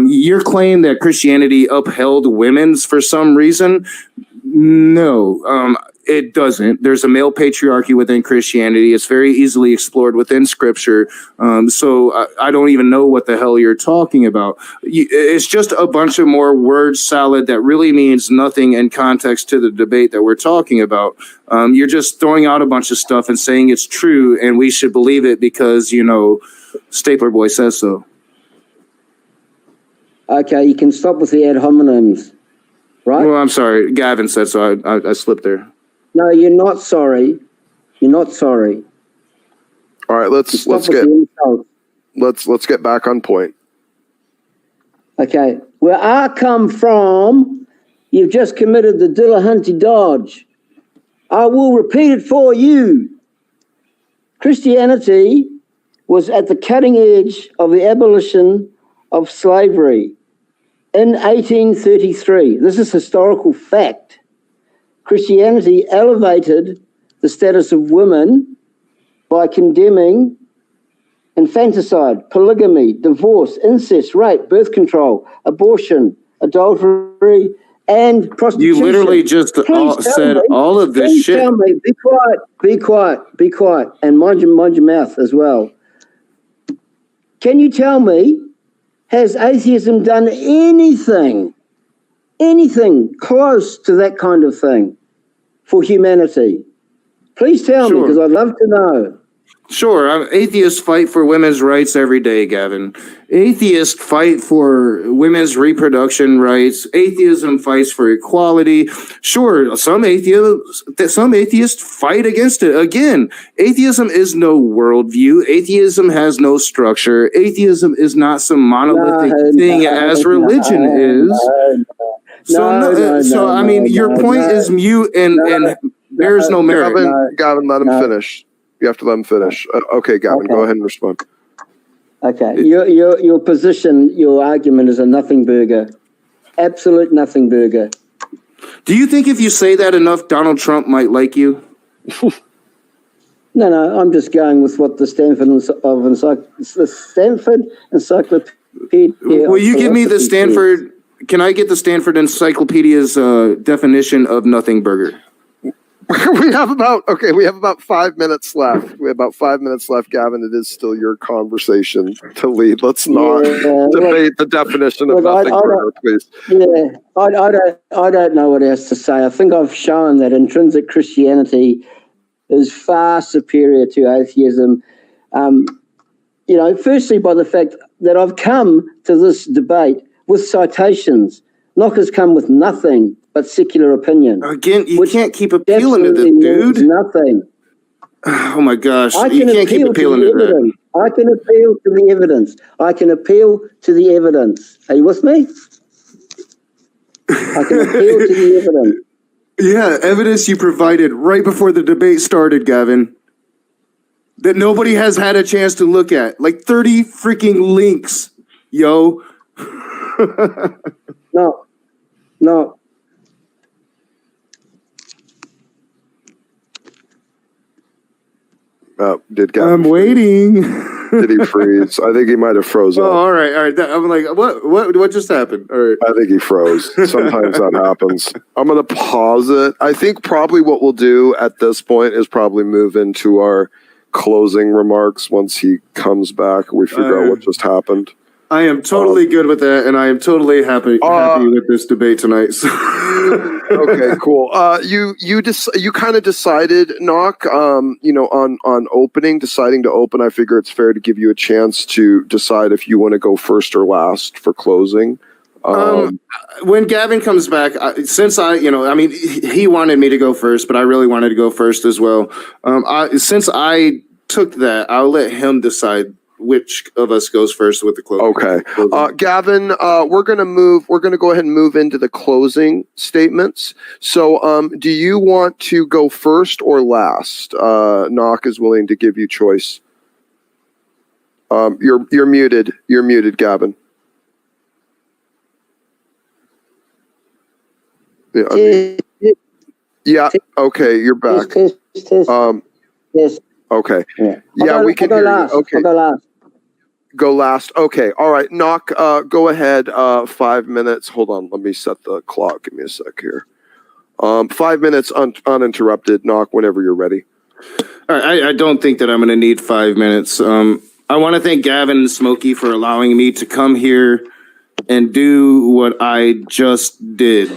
Your claim that Christianity upheld women's for some reason, no. It doesn't. There's a male patriarchy within Christianity. It's very easily explored within Scripture. So I don't even know what the hell you're talking about. It's just a bunch of more word salad that really means nothing in context to the debate that we're talking about. You're just throwing out a bunch of stuff and saying it's true and we should believe it because, you know, Stapler Boy says so. Okay, you can stop with the ad hominems, right? Well, I'm sorry. Gavin said so. I slipped there. No, you're not sorry. You're not sorry. All right, let's get back on point. Okay, where I come from, you've just committed the Dillahunty Dodge. I will repeat it for you. Christianity was at the cutting edge of the abolition of slavery in 1833. This is historical fact. Christianity elevated the status of women by condemning infanticide, polygamy, divorce, incest, rape, birth control, abortion, adultery, and prostitution. You literally just said all of this shit. Tell me, be quiet, and mind your mouth as well. Can you tell me, has atheism done anything close to that kind of thing for humanity? Please tell me, because I'd love to know. Sure. Atheists fight for women's rights every day, Gavin. Atheists fight for women's reproduction rights. Atheism fights for equality. Sure, some atheists fight against it. Again, atheism is no worldview. Atheism has no structure. Atheism is not some monolithic thing as religion is. I mean, your point is mute and there's no merit. Gavin, let him finish. You have to let him finish. Okay, Gavin, go ahead and respond. Okay, your position, your argument is a nothing burger, absolute nothing burger. Do you think if you say that enough, Donald Trump might like you? No, I'm just going with what the Stanford Encyclopedia. Will you give me the Stanford? Can I get the Stanford Encyclopedia's definition of nothing burger? We have about 5 minutes left. We have about 5 minutes left, Gavin. It is still your conversation to lead. Let's not debate the definition of nothing burger, please. Yeah, I don't know what else to say. I think I've shown that intrinsic Christianity is far superior to atheism. Firstly by the fact that I've come to this debate with citations. Knockers come with nothing but secular opinion. Again, you can't keep appealing to this, dude. Nothing. Oh my gosh, you can't keep appealing to that. I can appeal to the evidence. Are you with me? I can appeal to the evidence. Yeah, evidence you provided right before the debate started, Gavin, that nobody has had a chance to look at. Like 30 freaking links, yo. No. Did Gavin? I'm waiting. Did he freeze? I think he might have frozen. Oh, all right. I'm like, what just happened? All right. I think he froze. Sometimes that happens. I'm going to pause it. I think probably what we'll do at this point is probably move into our closing remarks once he comes back. We figure out what just happened. I am totally good with that, and I am totally happy with this debate tonight. So. Okay, cool. You kind of decided, Knock, on deciding to open. I figure it's fair to give you a chance to decide if you want to go first or last for closing. When Gavin comes back, he wanted me to go first, but I really wanted to go first as well. Since I took that, I'll let him decide which of us goes first with the closing. Okay. Gavin, we're going to go ahead and move into the closing statements. So, do you want to go first or last? Knock is willing to give you choice. You're muted. You're muted, Gavin. Yeah. Okay. You're back. Yes. Okay. Yeah, we can hear you. Okay. Go last. Okay. All right. Knock. Go ahead. 5 minutes. Hold on. Let me set the clock. Give me a sec here. 5 minutes uninterrupted. Knock whenever you're ready. All right. I don't think that I'm going to need 5 minutes. I want to thank Gavin and Smokey for allowing me to come here and do what I just did.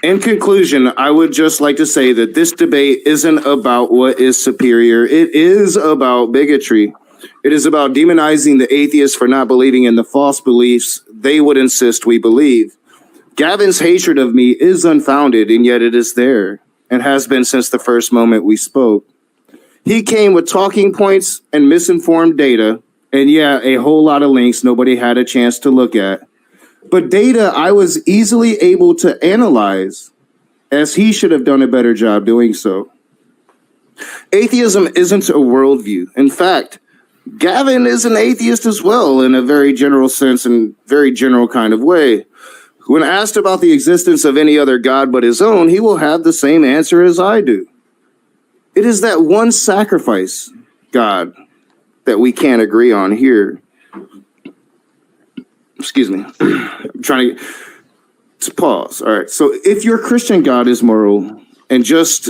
In conclusion, I would just like to say that this debate isn't about what is superior. It is about bigotry. It is about demonizing the atheists for not believing in the false beliefs they would insist we believe. Gavin's hatred of me is unfounded, and yet it is there, and has been since the first moment we spoke. He came with talking points and misinformed data, and a whole lot of links nobody had a chance to look at. But data I was easily able to analyze, as he should have done a better job doing so. Atheism isn't a worldview. In fact, Gavin is an atheist as well, in a very general sense and very general kind of way. When asked about the existence of any other God but his own, he will have the same answer as I do. It is that one sacrifice, God, that we can't agree on here. Excuse me. I'm trying to pause. All right. So if your Christian God is moral and just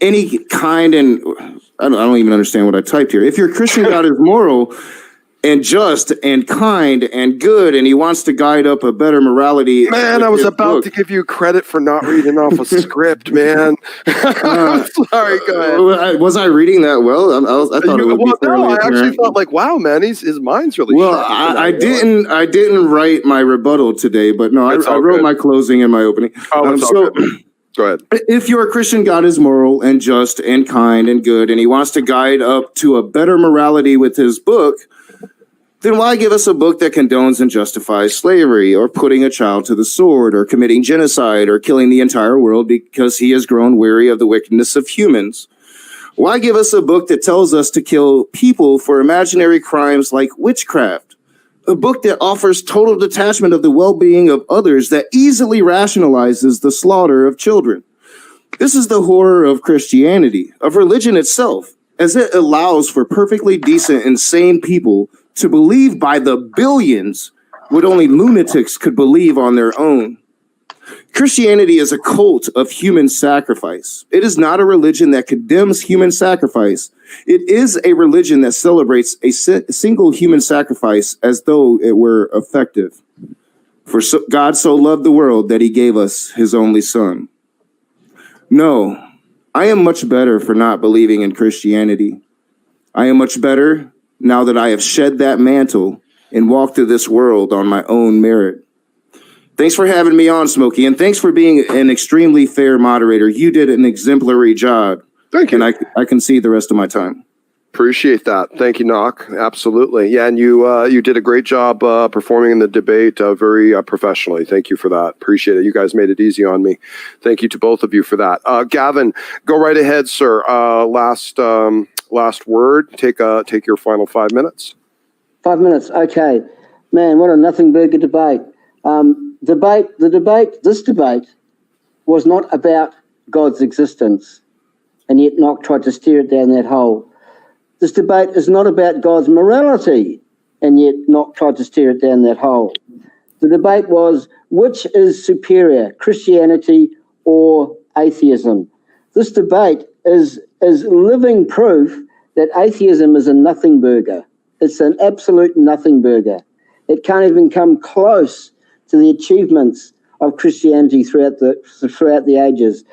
any kind, and I don't even understand what I typed here. If your Christian God is moral and just and kind and good, and he wants to guide up a better morality. Man, I was about to give you credit for not reading off a script, man. I'm sorry, go ahead. Was I reading that well? I thought it would be fairly I apparent. actually thought, like, wow, man, his mind's really well. I didn't write my rebuttal today, but no, I wrote my closing and my opening. Go ahead. If your Christian God is moral and just and kind and good, and he wants to guide up to a better morality with his book, then why give us a book that condones and justifies slavery, or putting a child to the sword, or committing genocide, or killing the entire world because he has grown weary of the wickedness of humans? Why give us a book that tells us to kill people for imaginary crimes like witchcraft? A book that offers total detachment of the well-being of others, that easily rationalizes the slaughter of children. This is the horror of Christianity, of religion itself, as it allows for perfectly decent and sane people to believe by the billions what only lunatics could believe on their own. Christianity is a cult of human sacrifice. It is not a religion that condemns human sacrifice. It is a religion that celebrates a single human sacrifice as though it were effective. For God so loved the world that he gave us his only son. No, I am much better for not believing in Christianity. I am much better now that I have shed that mantle and walked through this world on my own merit. Thanks for having me on, Smokey, and thanks for being an extremely fair moderator. You did an exemplary job. Thank you. And I can see the rest of my time. Appreciate that. Thank you, Knock. Absolutely. Yeah, and you did a great job performing in the debate very professionally. Thank you for that. Appreciate it. You guys made it easy on me. Thank you to both of you for that. Gavin, go right ahead, sir. Last word. Take your final 5 minutes. 5 minutes. Okay. Man, what a nothing burger debate. This debate was not about God's existence, and yet Knock tried to steer it down that hole. This debate is not about God's morality, and yet not tried to steer it down that hole. The debate was, which is superior, Christianity or atheism? This debate is living proof that atheism is a nothing burger. It's an absolute nothing burger. It can't even come close to the achievements of Christianity throughout the ages.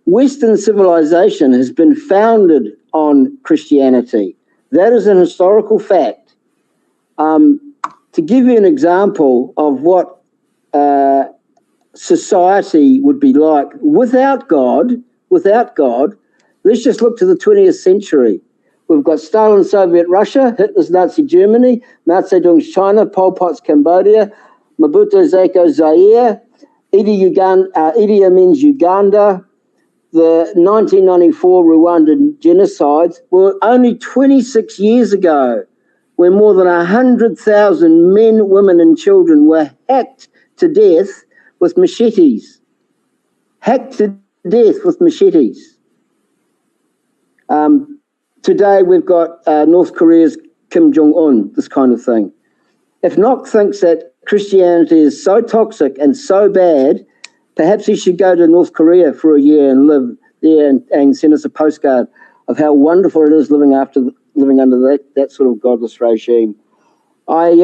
Western civilization has been founded on Christianity. That is an historical fact. To give you an example of what society would be like without God, let's just look to the 20th century. We've got Stalin's Soviet Russia, Hitler's Nazi Germany, Mao Zedong's China, Pol Pot's Cambodia, Mobutu Seko's Zaire, Idi Amin's Uganda. The 1994 Rwandan genocides were only 26 years ago, when more than 100,000 men, women and children were hacked to death with machetes. Today we've got North Korea's Kim Jong-un, this kind of thing. If Nock thinks that Christianity is so toxic and so bad, perhaps he should go to North Korea for a year and live there and send us a postcard of how wonderful it is living under that sort of godless regime. I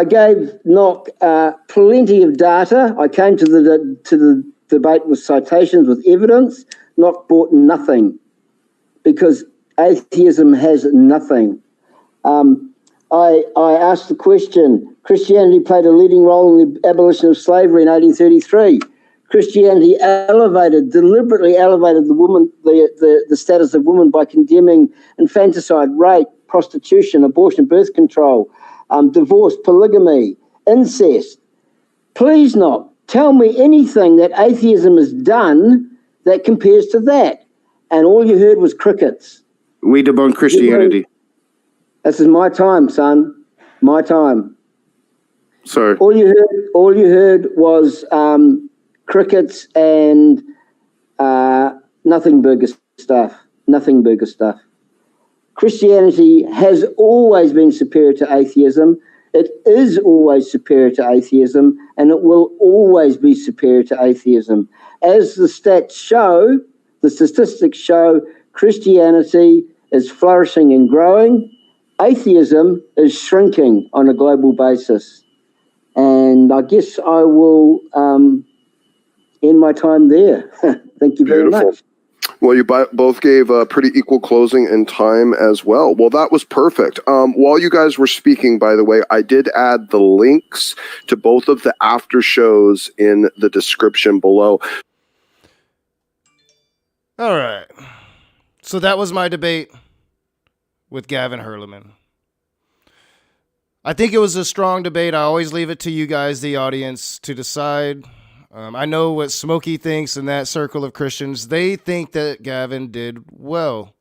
gave Nock plenty of data. I came to the debate with citations, with evidence. Nock bought nothing, because atheism has nothing. I asked the question, Christianity played a leading role in the abolition of slavery in 1833. Christianity deliberately elevated the woman, the status of woman by condemning infanticide, rape, prostitution, abortion, birth control, divorce, polygamy, incest. Please not tell me anything that atheism has done that compares to that. And all you heard was crickets. We debunk Christianity. This is my time, son. My time. Sorry. All you heard was crickets and nothing burger stuff. Christianity has always been superior to atheism. It is always superior to atheism, and it will always be superior to atheism. As the stats show, the statistics show, Christianity is flourishing and growing. Atheism is shrinking on a global basis. And I guess I will end my time there. Thank you very much. Well, you both gave a pretty equal closing in time as well. Well, that was perfect. While you guys were speaking, by the way, I did add the links to both of the after shows in the description below. All right. So that was my debate with Gavin Hurlliman. I think it was a strong debate. I always leave it to you guys, the audience, to decide. I know what Smokey thinks in that circle of Christians. They think that Gavin did well.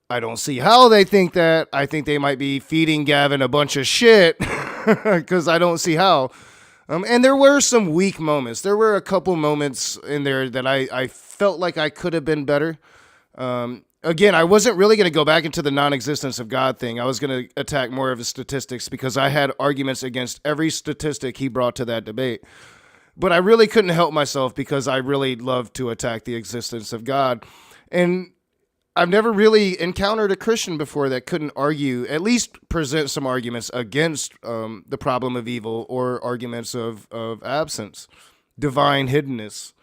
I don't see how they think that. I think they might be feeding Gavin a bunch of shit because I don't see how. And there were some weak moments. There were a couple moments in there that I felt like I could have been better. Again, I wasn't really going to go back into the non-existence of God thing. I was going to attack more of his statistics because I had arguments against every statistic he brought to that debate. But I really couldn't help myself because I really love to attack the existence of God. And I've never really encountered a Christian before that couldn't argue, at least present some arguments against the problem of evil or arguments of absence, divine hiddenness.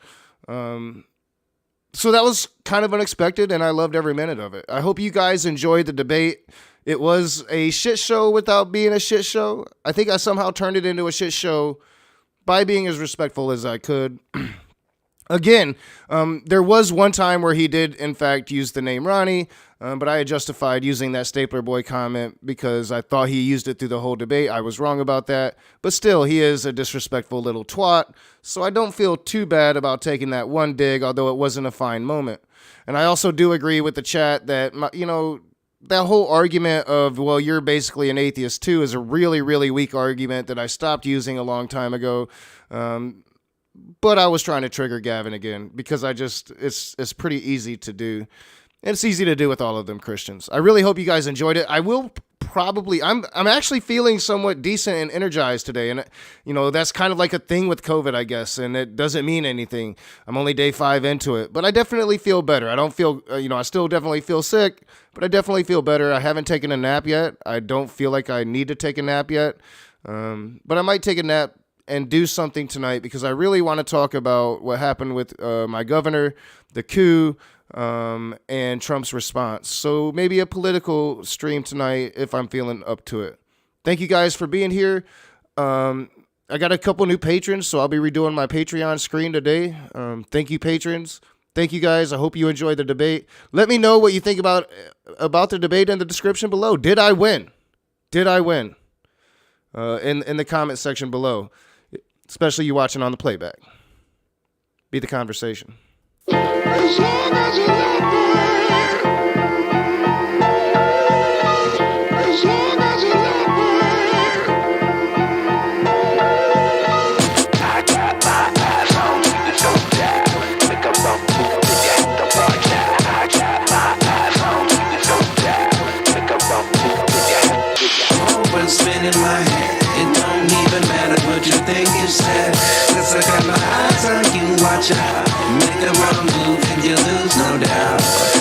So that was kind of unexpected, and I loved every minute of it. I hope you guys enjoyed the debate. It was a shit show without being a shit show. I think I somehow turned it into a shit show by being as respectful as I could. Again, there was one time where he did, in fact, use the name Ronnie, but I had justified using that Stapler Boy comment because I thought he used it through the whole debate. I was wrong about that, but still, he is a disrespectful little twat, so I don't feel too bad about taking that one dig, although it wasn't a fine moment. And I also do agree with the chat that, that whole argument of, well, you're basically an atheist too, is a really, really weak argument that I stopped using a long time ago. But I was trying to trigger Gavin again because it's pretty easy to do. And it's easy to do with all of them Christians. I really hope you guys enjoyed it. I will probably, I'm actually feeling somewhat decent and energized today. And, that's kind of like a thing with COVID, I guess. And it doesn't mean anything. I'm only day 5 into it. But I definitely feel better. I don't feel, I still definitely feel sick. But I definitely feel better. I haven't taken a nap yet. I don't feel like I need to take a nap yet. But I might take a nap and do something tonight because I really want to talk about what happened with my governor, the coup, and Trump's response. So maybe a political stream tonight if I'm feeling up to it. Thank you guys for being here. I got a couple new patrons, so I'll be redoing my Patreon screen today. Thank you, patrons. Thank you, guys. I hope you enjoyed the debate. Let me know what you think about the debate in the description below. Did I win? Did I win? In the comment section below, especially you watching on the playback. Be the conversation. As long as you love me. As long as you love me. I got my eyes on you, no doubt. Make a bump, get the bar down. I got my eyes on you, no doubt. Make a bump, get open spin in my head. It don't even matter what you think you said. 'Cause I got my eyes on you, watch out. Make a wrong move and you lose, no doubt.